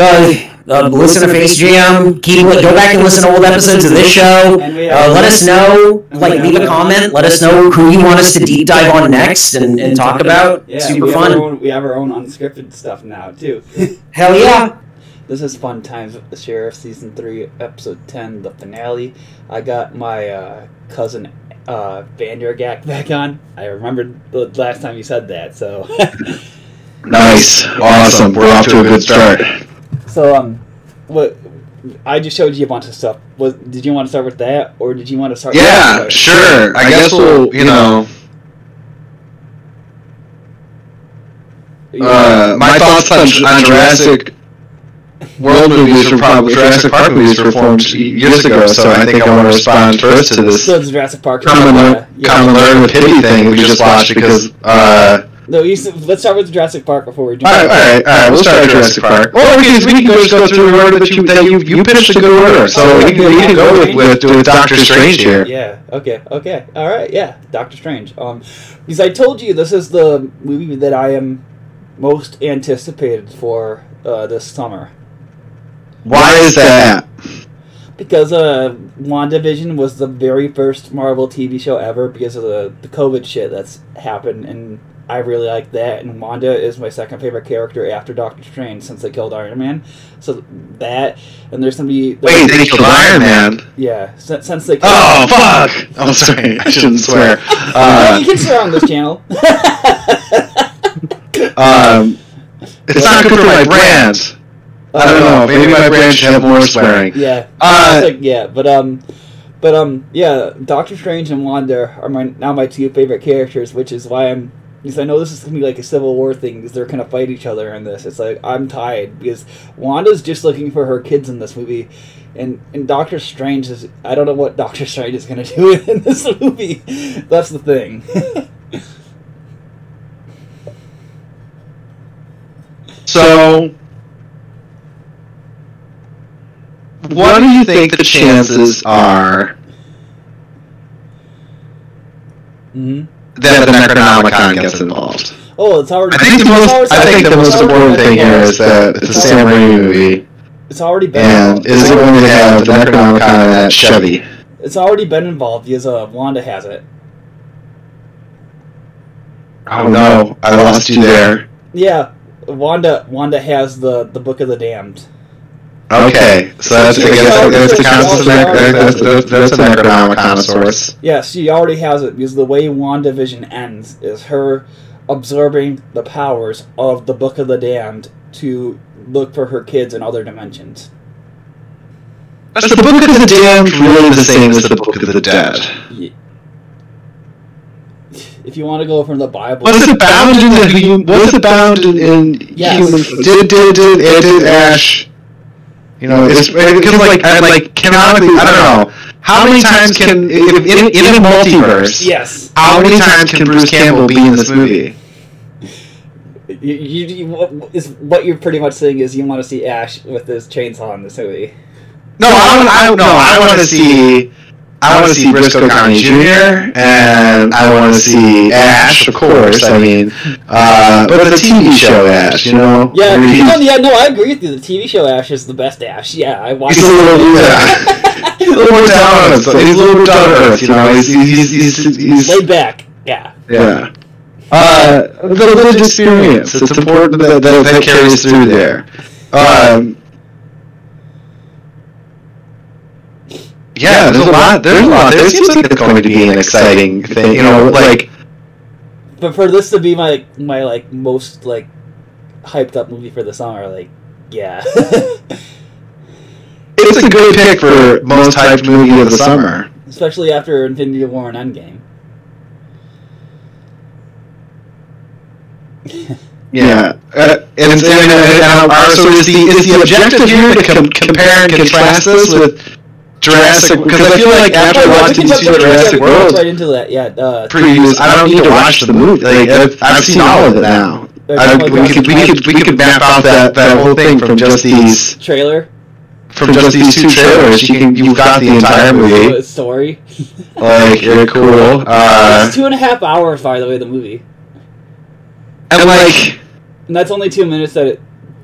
listen to Face Jam. Go back and listen to old episodes of this show. Let us know. Leave a comment. Let us know who you want us to deep dive on next and talk about. Yeah, super fun. We have our own unscripted stuff now too. Hell yeah. This is Fun Times with the Sheriff, Season 3, Episode 10, the finale. I got my cousin Vander Gac back on. I remembered the last time you said that, so... Nice. Awesome. We're off to a good start. So, what... I just showed you a bunch of stuff. Did you want to start with that, or did you want to start with Yeah, sure. I guess we'll, my thoughts on Jurassic World movies Jurassic Park movies were formed years ago, so I think I want to respond first to this so Jurassic Park Come and Learn with Pity thing we just watched because... No, let's start with Jurassic Park before we do All right, we'll start with Jurassic Park. Or we can just go through the order that you pitched a good order, so we can go with Doctor Strange here. Yeah, okay, all right, yeah, Doctor Strange. Because I told you this is the movie that I am most anticipated for this summer. Why is that? Because WandaVision was the very first Marvel TV show ever because of the COVID shit that's happened, and I really like that, and Wanda is my second favorite character after Doctor Strange since they killed Iron Man. So that, and there's somebody... Wait, they killed Iron Man? Yeah, since they killed... Oh, fuck! I'm sorry, I shouldn't swear. You can swear on this channel. It's not good for my brand. I don't know, maybe my brand should have more swearing. Yeah, yeah, Doctor Strange and Wanda are my two favorite characters, which is why I'm because I know this is gonna be like a Civil War thing because they're gonna fight each other in this. It's like I'm tied because Wanda's just looking for her kids in this movie, and Doctor Strange is I don't know what Doctor Strange is gonna do in this movie. That's the thing. So, what do you think the chances are that the Necronomicon gets involved? Oh, it's already. I think the most important thing here is that it's a Sam Raimi movie. It's already been. And is it going to have the Necronomicon at Chevy? It's already been involved because Wanda has it. Oh no, I lost you there. Yeah, Wanda has the Book of the Damned. Okay, so that's a Necronomicon source. Yeah, she already has it because the way WandaVision ends is her absorbing the powers of the Book of the Damned to look for her kids in other dimensions. Is the Book of the Damned really the same as the Book of the Dead? Yeah. If you want to go from the Bible, Was it bound in human? Yes. Did Ash? You know, it's because like canonically, I don't know. How many times can in a multiverse? Yes. How many times can Bruce Campbell be in this movie? What you're pretty much saying is you want to see Ash with his chainsaw in this movie. No, I want to see Briscoe County Jr. and I want to see Ash, of course. I mean, but the TV show Ash, you know. Yeah, I agree with you. The TV show Ash is the best Ash. Yeah, I watched. He's a little more down on it. He's a little more down to earth, you know. He's laid back. Yeah. Yeah. The lived experience. It's important that carries through there. Yeah, there's a lot. There seems like it's going to be an exciting thing, you know, like. But for this to be my most hyped up movie for the summer, yeah. It's a good pick for most hyped movie of the summer, especially after Infinity War and Endgame. Yeah, so is the objective here to compare and contrast this with Jurassic? Because I feel like after watching these two Jurassic World right into that, previews, I don't need to watch the movie. I've seen all of it now. We could map out that whole thing from just these trailer. From just these two trailers, you've got the entire movie. Story. You're cool. It's 2.5 hours, by the way, the movie. And and that's only 2 minutes.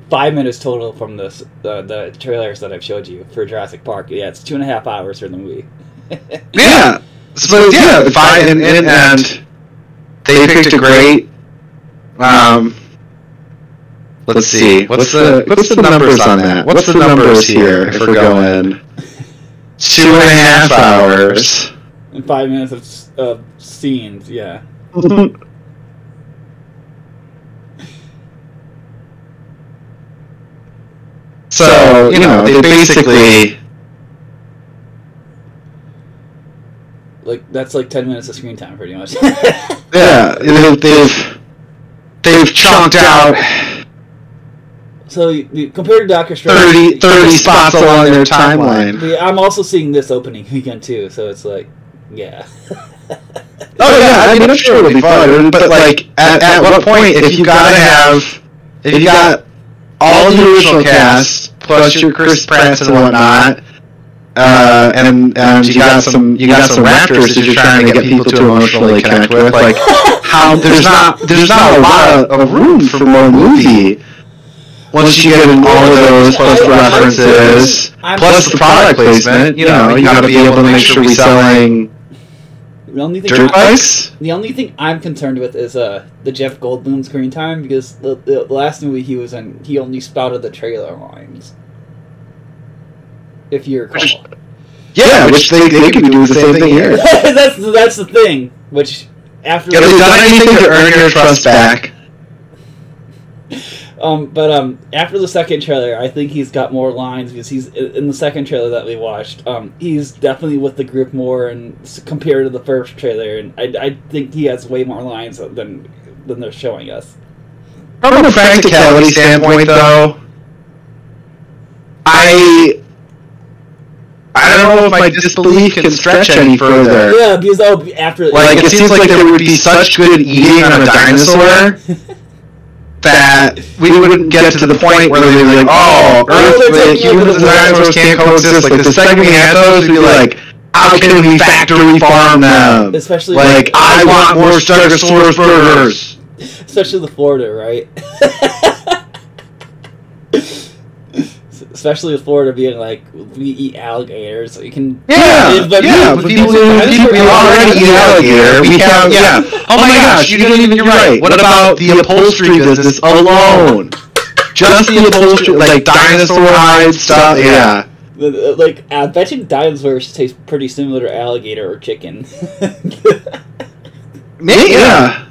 5 minutes total from this the trailers that I've showed you for Jurassic Park. Yeah, it's 2.5 hours for the movie. Yeah. So fine, and they picked a great. Let's see. What's the numbers on that? What's the numbers here? If we're going 2.5 hours and 5 minutes of scenes, yeah. So they basically that's 10 minutes of screen time, pretty much. Yeah, they've chunked out. So compared to Doctor Strange, 30 spots along their timeline. I'm also seeing this opening weekend too, so it's yeah. Oh yeah, I mean I'm sure it'll be fun, but at what point if you got all the original cast plus your Chris Pratt and whatnot, and you got some raptors that you're trying to get people to emotionally connect with, how there's not a lot of room for more movie. Once you get in all of those, plus the references, plus the product placement, you got to be able to make sure we're selling dirt bikes. The only thing I'm concerned with is the Jeff Goldblum screen time, because the last movie he was in, he only spouted the trailer lines. If you recall. Yeah, which they could be doing the same thing here. that's the thing. Which after have they done anything to earn your trust back? After the second trailer, I think he's got more lines because he's in the second trailer that we watched. He's definitely with the group more, and compared to the first trailer, and I think he has way more lines than than they're showing us. From a practicality standpoint, though, I don't know if my disbelief can stretch any further. Yeah, because after it seems like there would be such good eating on a dinosaur that we wouldn't get to the point where they'd be like, oh, Earth, humans and dinosaurs can't coexist. Like, the second we had those, we'd be like, how can we factory farm them? Especially like, I want more Stegosaurus burgers. Especially the Florida, right? Especially with Florida being like, we eat alligators, so you can... Yeah, but people already eat alligator. We have, Oh my gosh, you're right. What about the upholstery business alone? Just the upholstery, like dinosaur hide stuff, yeah. Like, I bet you dinosaurs taste pretty similar to alligator or chicken. Maybe, yeah.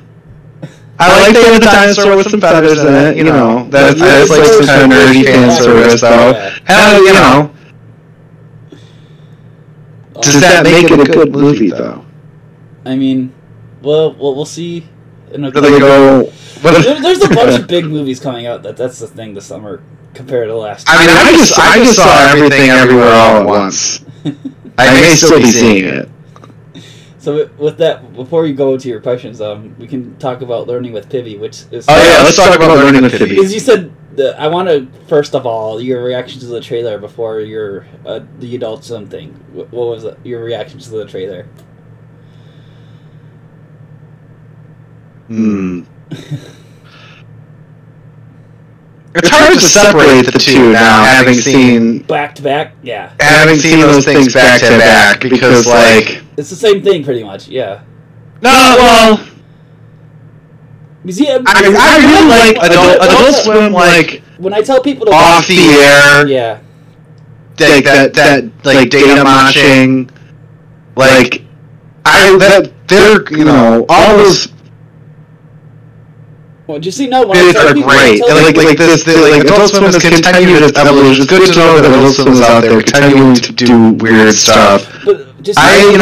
I like the dinosaur with some feathers in it, you know. That's like some kind of nerdy fan service, though. And, you know. Does that make it a good movie, though? I mean, well, we'll see. Do they go... There's a bunch of big movies coming out. That's the thing this summer compared to last year. I mean, I just saw Everything Everywhere All at Once. I may still be seeing it. So with that, before you go to your questions, we can talk about Learning with Pibby, which is... Oh yeah, let's talk about Learning with Pibby. Because you said, I want to, first of all, your reaction to the trailer before your the Adult Swim thing. What was your reaction to the trailer? It's hard to separate the two now, having seen... Back to back? Yeah. Having seen those things back to back, because, like... It's the same thing, pretty much, yeah. No, well... I really like Adult Swim, like... When I tell people to... Off the air... Yeah. That like, data matching... Like... They're, you know, all those... Well, did you see? No, when it's are great. Adult Swim has continued its evolution. It's good to know that Adult Swim is out there continuing to do weird stuff. But just I'm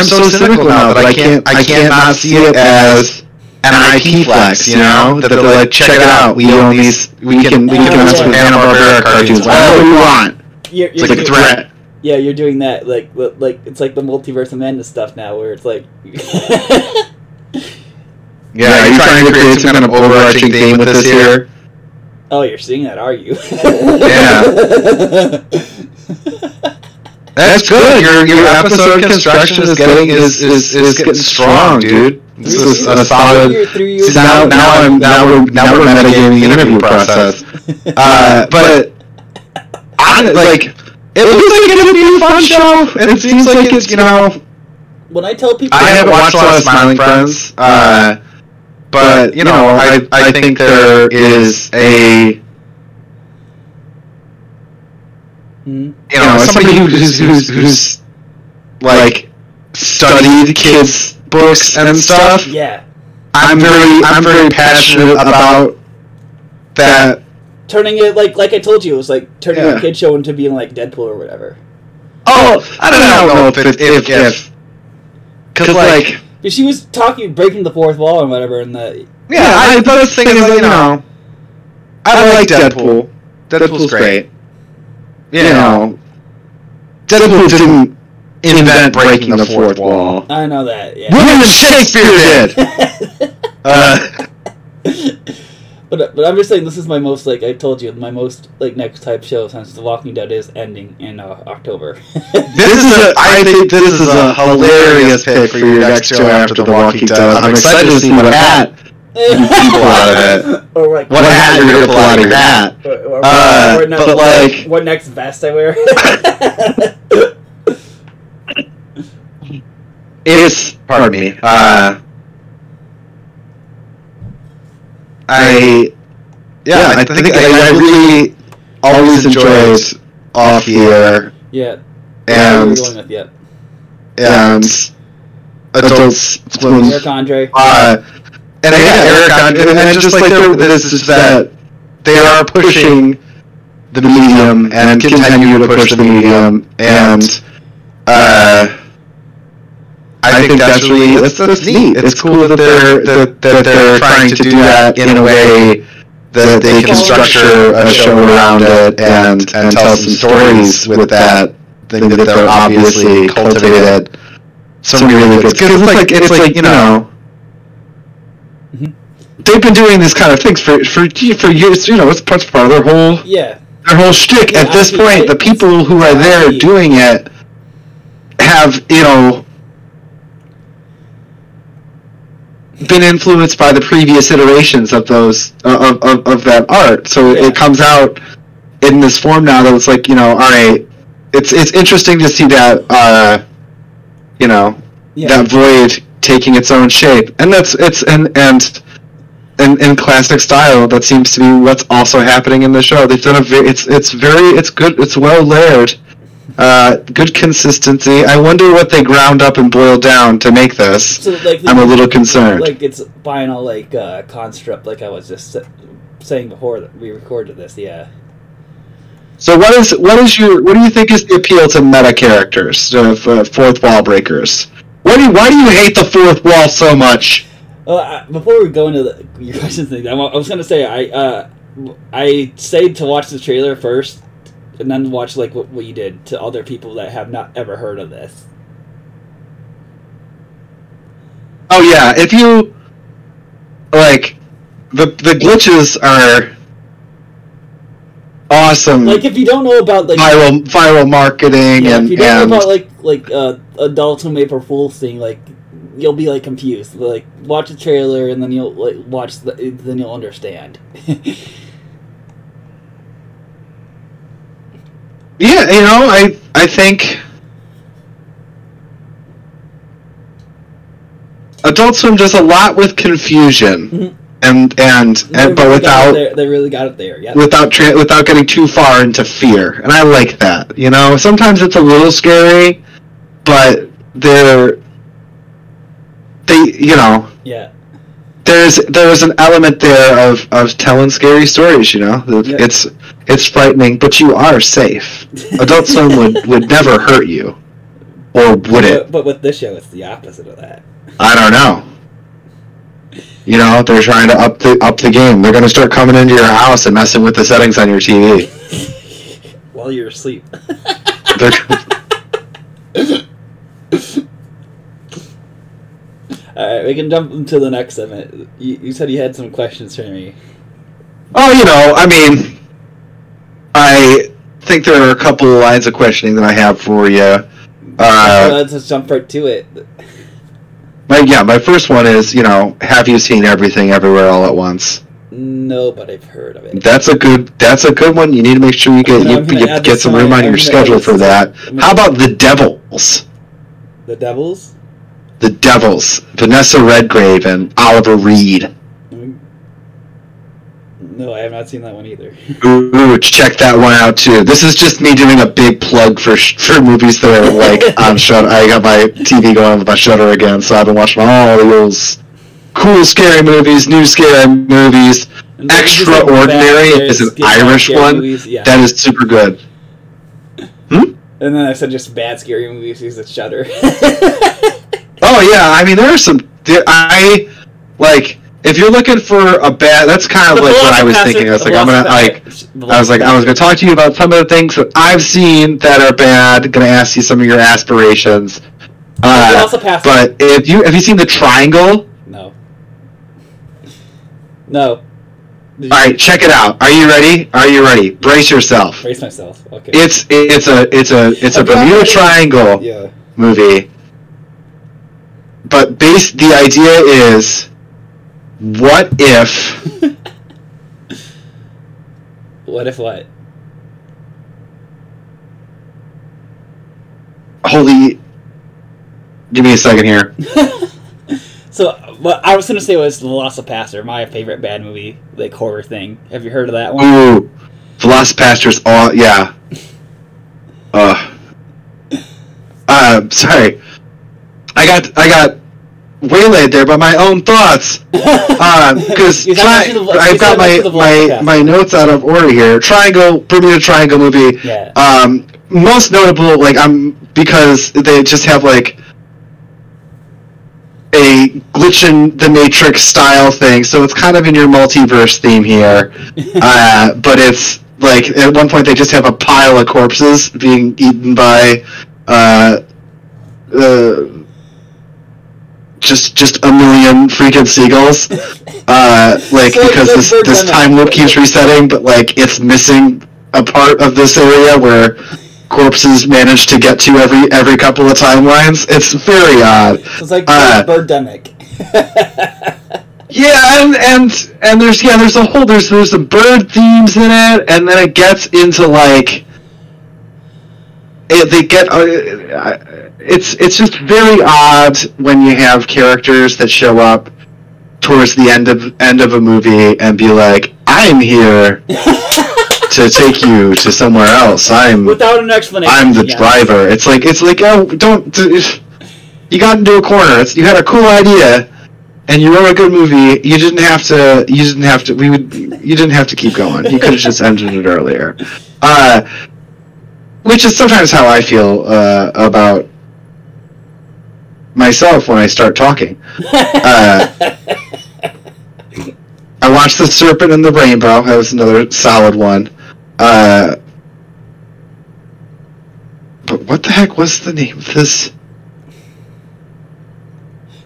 so cynical now that I can't not see it as an IP flex. You know, that they're like, check it out. We own these. We can mess with Hanna-Barbera cartoons. Whatever we want. It's like a threat. Yeah, you're doing that. Like it's like the Multiverse of Madness stuff now, where it's like. Yeah, are you trying to create some kind of overarching theme with this here? Oh, you're seeing that, are you? Yeah. That's good. Your episode construction is getting strong, dude. This is a solid. Now we're metagaming the interview process. But it looks like it'll be a fun show, and it seems like it's, you know. When I tell people, I haven't watched a lot of Smiling Friends. But, you know, I think there is a... You know, somebody who's like, studied kids' books and stuff. Yeah. I'm very passionate about that. Turning it, like I told you, it was like turning a kid show into being like Deadpool or whatever. Oh, I don't know if... Because, like... She was breaking the fourth wall and whatever, and the... Yeah, I thought this thing is, you know... I like Deadpool. Deadpool's great. You know... Deadpool didn't invent breaking the fourth wall. I know that, yeah. William Shakespeare did! But I'm just saying, this is my most, like I told you, my most, like, next type show since The Walking Dead is ending in October. I think this is a hilarious pick for your next show after The Walking Dead. I'm excited to see what hat you pull out of it. Or like, what hat you're going to pull out of your hat. What next vest I wear. Pardon me. I think I really always enjoyed Off the Air. Yeah. And Adult Swim. Eric Andre. Eric Andre, and just like this is that they are pushing the medium and continue to push the medium, and I think that's really that's neat. It's cool that they're trying to do that in a way that they can structure a show around it and tell some stories with that thing that they're obviously cultivated some really good. Because it's like you know. They've been doing these kind of things for years. You know, it's part of their whole shtick. At this point, the people who are there doing it have, you know, been influenced by the previous iterations of those of that art. So it comes out in this form now that it's like, you know, all right, it's interesting to see that you know, that void taking its own shape, and in classic style, that seems to be what's also happening in the show. They've done it's good, it's well layered, good consistency. I wonder what they ground up and boiled down to make this. So, like, I'm a little concerned. Like it's final, like construct, like I was just saying before that we recorded this. Yeah. So what do you think is the appeal to meta characters, fourth wall breakers? Why do you hate the fourth wall so much? Before we go into your question thing, I was gonna say I say to watch the trailer first, and then watch like what you did to other people that have not ever heard of this. Oh yeah, if you like, the glitches are awesome. Like if you don't know about like viral marketing and if you don't know about like adults who make fools thing, like. You'll be like confused. Like watch the trailer and then you'll like then you'll understand. Yeah, you know, I think Adult Swim does a lot with confusion, and but without they really got it there. Yeah. Without getting too far into fear, and I like that. You know, sometimes it's a little scary, but you know, there's an element there of telling scary stories. You know, it's frightening, but you are safe. Adult Swim would never hurt you, or would it? But with this show, it's the opposite of that. I don't know. You know, they're trying to up the game. They're going to start coming into your house and messing with the settings on your TV while you're asleep. Alright, we can jump into the next segment. You said you had some questions for me. Oh, you know, I mean, I think there are a couple of lines of questioning that I have for you. Let's just jump right to it. My first one is, you know, have you seen Everything Everywhere All at Once? No, but I've heard of it. That's a good one. You need to make sure you get some room on your schedule for that. How about The Devils? The Devils? The Devils. Vanessa Redgrave and Oliver Reed. No, I have not seen that one either. Ooh, check that one out too. This is just me doing a big plug for movies that are like on Shudder. I got my TV going with my Shudder again, so I've been watching all those cool scary movies, new scary movies. Extraordinary is an Irish one that is super good. And then I said just bad scary movies. Use at Shudder. Oh yeah, I mean there are some. If you're looking for a bad, that's kind of like what I was thinking. I was like, I was gonna talk to you about some of the things that I've seen that are bad. Gonna ask you some of your aspirations. But have you seen The Triangle? No. No. All right, check it out. Are you ready? Brace yourself. Brace myself. Okay. It's a Bermuda Triangle movie. But the idea is, what if... What if what? Give me a second here. So, what I was going to say was Velocipaster, my favorite bad movie, like horror thing. Have you heard of that one? Ooh, Velocipaster's all... Yeah. Sorry. I got waylaid there by my own thoughts. Because I've got my notes out of order here. Bermuda Triangle movie. Yeah. Most notable, because they just have a glitch in the Matrix style thing, so it's kind of in your multiverse theme here. But it's like at one point they just have a pile of corpses being eaten by just a million freaking seagulls. Because this time loop keeps resetting, but like it's missing a part of this area where corpses manage to get to every couple of timelines. It's very odd. It's like Birdemic. Yeah, and there's the bird themes in it, and then it gets into like it's just very odd when you have characters that show up towards the end of a movie and be like, I'm here to take you to somewhere else. Without an explanation. I'm the driver. It's like oh, don't. You got into a corner. You had a cool idea, and you wrote a good movie. You didn't have to. You didn't have to keep going. You could have just ended it earlier. Which is sometimes how I feel about myself when I start talking. I watched The Serpent and the Rainbow. That was another solid one. But what the heck was the name of this?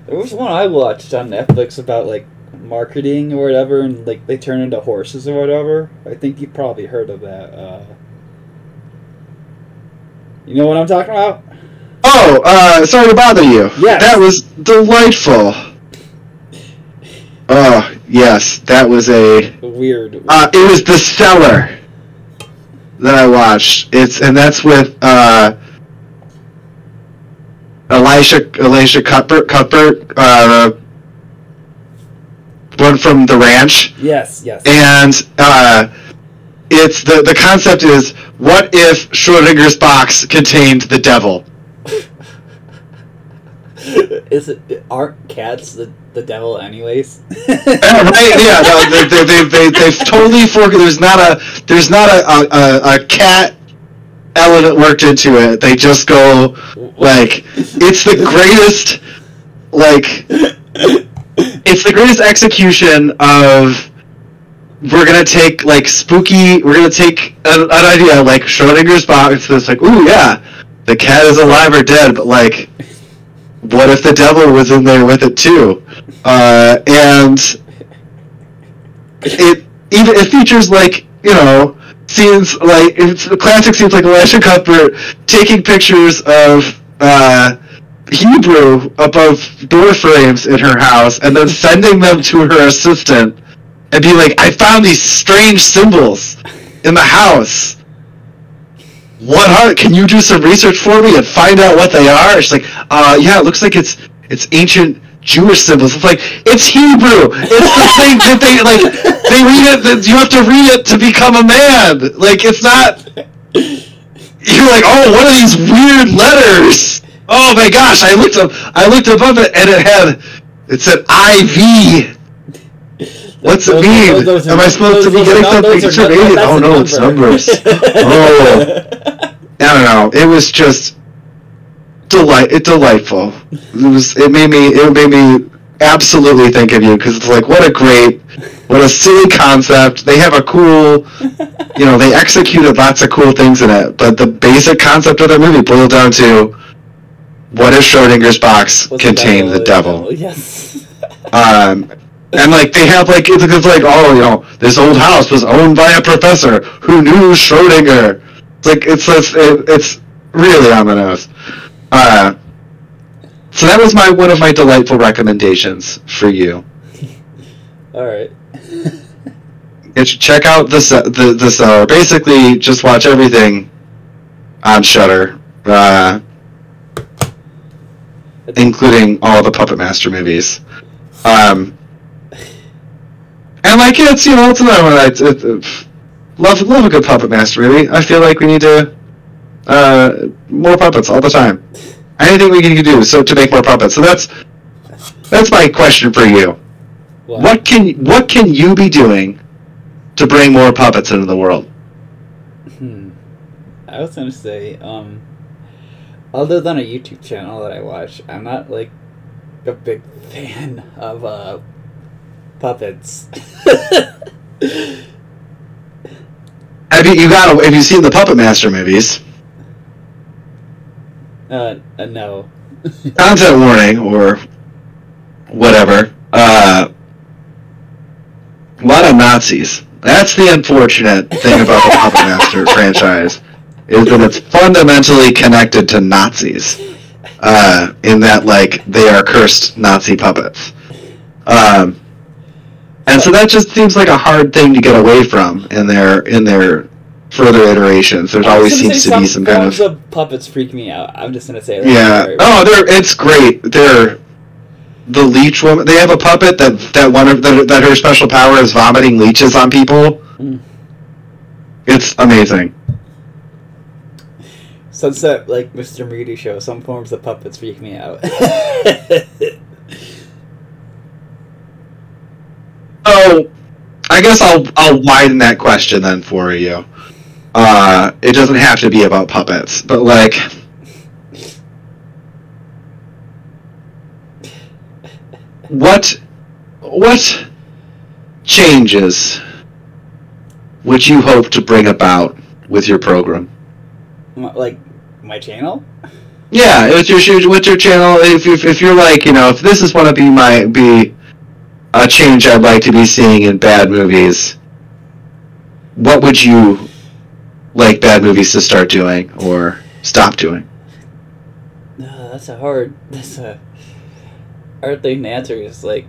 There was one I watched on Netflix about like marketing or whatever, and like they turn into horses or whatever. I think you probably heard of that. You know what I'm talking about? Oh, sorry to bother you. Yes. That was delightful. Oh, yes, that was weird. It was The Cellar that I watched. That's with Elisha Cuthbert, one from The Ranch. Yes. And it's the concept is, what if Schrodinger's box contained the devil? Aren't cats the devil anyways? Right? Yeah, no, they've totally forgotten. There's not a cat element worked into it. They just go like, it's the greatest execution of, we're gonna take an idea like Schrodinger's box. It's like, ooh yeah, the cat is alive or dead, but like, what if the devil was in there with it too? And it features like, scenes like, it's classic scenes like Elisha Cuthbert taking pictures of Hebrew above door frames in her house and then sending them to her assistant and be like, I found these strange symbols in the house. Can you do some research for me and find out what they are? She's like, yeah, it looks like it's ancient Jewish symbols. It's like, it's Hebrew. It's the thing that they read it, that you have to read it to become a man. Like, it's not, you're like, oh, what are these weird letters? Oh my gosh, I looked above it and it said IV. What's it mean? Am I supposed to be getting something? Oh no, it's numbers. Oh, I don't know. It was just delightful. It made me absolutely think of you, because it's like, what a silly concept. They have a cool, they executed lots of cool things in it, but the basic concept of the movie boiled down to, what if Schrodinger's box contained the devil? Yes. And like they have like, it's like, oh, this old house was owned by a professor who knew Schrodinger. It's like it's really on the nose. So that was one of my delightful recommendations for you. All right. You should check out the Cellar. Basically, just watch everything on Shudder, including all the Puppet Master movies. And like, it's another one. Love a good Puppet Master movie. I feel like we need to more puppets all the time. Anything we can do to make more puppets. So that's my question for you. What can you be doing to bring more puppets into the world? I was gonna say, other than a YouTube channel that I watch, I'm not like a big fan of puppets. Have you seen the Puppet Master movies? No. Content warning or whatever. A lot of Nazis. That's the unfortunate thing about the Puppet Master franchise, is that it's fundamentally connected to Nazis. In that, like, they are cursed Nazi puppets. And so that just seems like a hard thing to get away from in their further iterations. There's always seems to be some kind of... The puppets freak me out. I'm just going to say that. Yeah. Oh, it's great. The leech woman, they have a puppet that her special power is vomiting leeches on people. Mm. It's amazing. Sunset, like Mr. Moody show, some forms of puppets freak me out. So, I guess I'll widen that question then for you. It doesn't have to be about puppets, but like, what changes would you hope to bring about with your program? Like my channel? Yeah, with your channel. If you're like, if this is want to be a change I'd like to be seeing in bad movies, what would you like bad movies to start doing or stop doing? That's a hard thing to answer. Is like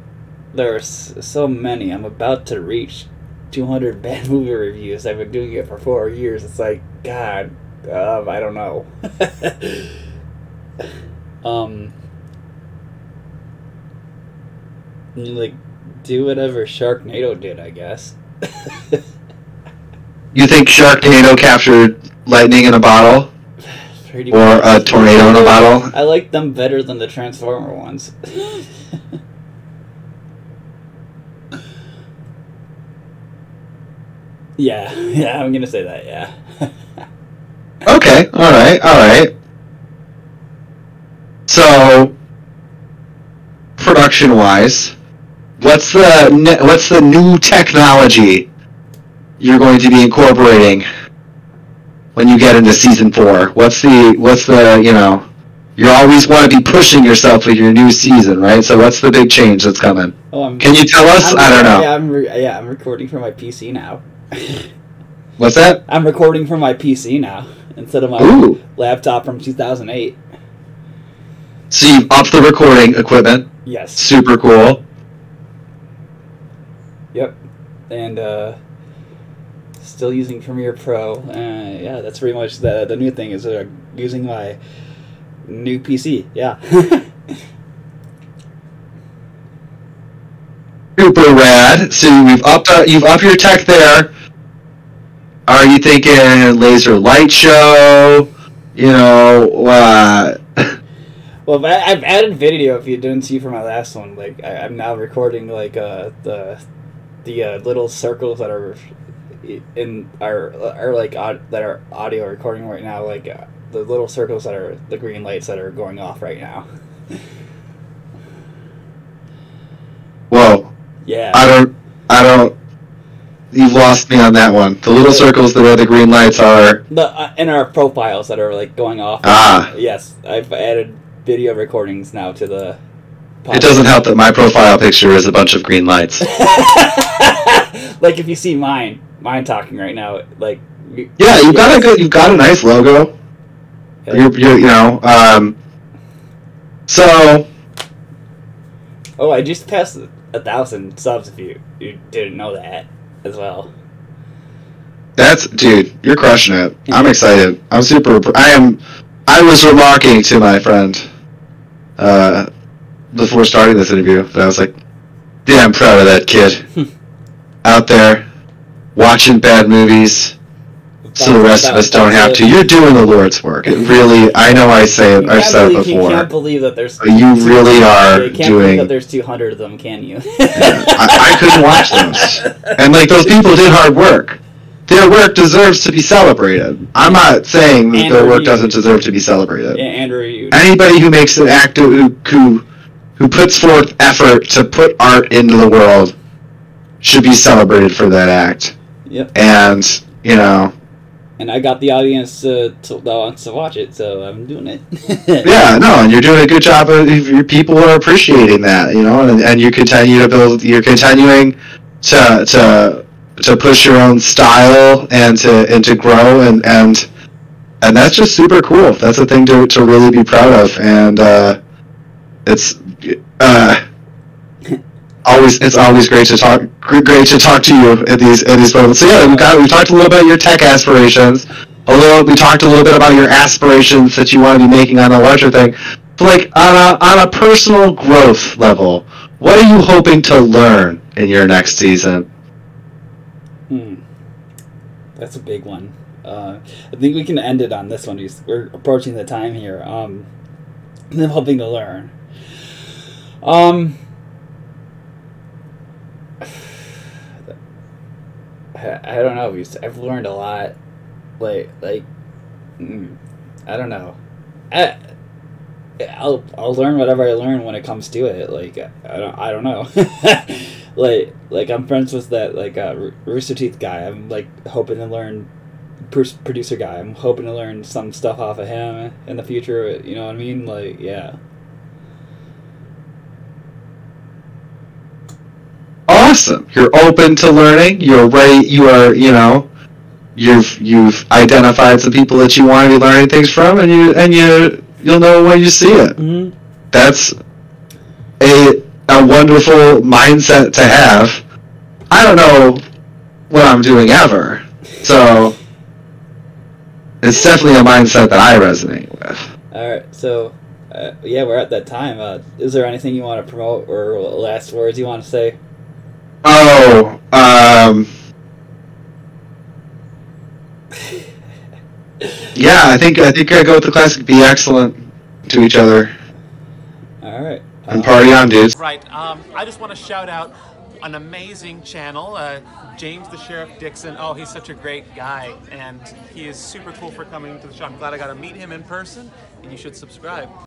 there are so many. I'm about to reach 200 bad movie reviews. I've been doing it for 4 years. It's like, God, I don't know. Like, do whatever Sharknado did, I guess. You think Sharknado captured lightning in a bottle? Or a tornado in a bottle? I like them better than the Transformer ones. Yeah, I'm gonna say that, yeah. Okay, alright. So, production-wise, what's the new technology you're going to be incorporating when you get into season 4? What's the you always want to be pushing yourself with your new season, right? So what's the big change that's coming? Can you tell us? I don't know. I'm recording from my PC now. What's that? I'm recording from my PC now instead of my laptop from 2008. So you've upped the recording equipment. Yes. Super cool. Yep. And still using Premiere Pro. Yeah, that's pretty much the new thing is using my new PC. Yeah. Super rad. So you've upped your tech there. Are you thinking laser light show? Well, I've added video. If you didn't see from my last one, like I'm now recording like the little circles that are that are audio recording right now, like the little circles that are the green lights that are going off right now. Whoa. Yeah. I don't. You've lost me on that one. The little circles that where the green lights are. In our profiles that are like going off. Yes, I've added video recordings now to the podcast. It doesn't help that my profile picture is a bunch of green lights. Like if you see mine talking right now, like yeah, you've got a nice logo. Yeah. So. Oh, I just passed 1,000 subs. If you didn't know that as well. Dude, you're crushing it. I'm excited. I'm super. I was remarking to my friend before starting this interview that I was like, "Yeah, I'm proud of that kid out there watching bad movies, so the rest of us don't have to." You're doing the Lord's work. It really. I know. I've said it before. You can't believe that there's. You really are you can't doing. Believe that there's 200 of them, can you? Yeah, I couldn't watch those, and like those people did hard work. Their work deserves to be celebrated. I'm not saying that their work doesn't deserve to be celebrated. Yeah, and reviewed. Anybody who makes an act who who puts forth effort to put art into the world should be celebrated for that act. Yep. And, you know... And I got the audience that wants to watch it, so I'm doing it. Yeah, no, and you're doing a good job. Your people are appreciating that, you know, and you continue to build. You're continuing to push your own style and to grow, and that's just super cool. That's a thing to really be proud of, and it's always great to talk to you at these moments. So yeah, we talked a little about your tech aspirations. We talked a little bit about your aspirations that you want to be making on a larger thing. But like on a personal growth level, what are you hoping to learn in your next season? That's a big one. I think we can end it on this one. We're approaching the time here. I'm hoping to learn. I don't know. I've learned a lot. I don't know. I'll learn whatever I learn when it comes to it. Like I don't know. like I'm friends with that Rooster Teeth guy. I'm like hoping to learn producer guy. I'm hoping to learn some stuff off of him in the future. You know what I mean? Like yeah. Awesome. You're open to learning. You're ready. You are. You know. You've identified some people that you want to be learning things from, and you'll know when you see it. Mm-hmm. That's a wonderful mindset to have. I don't know what I'm doing ever, so it's definitely a mindset that I resonate with. All right, so yeah, we're at that time. Is there anything you want to promote or last words you want to say? Oh, yeah, I think I go with the classic. Be excellent to each other. All right. And party on, dudes. Right. I just want to shout out an amazing channel, James the Sheriff Dixon. Oh, he's such a great guy, and he is super cool for coming to the show. I'm glad I got to meet him in person, and you should subscribe.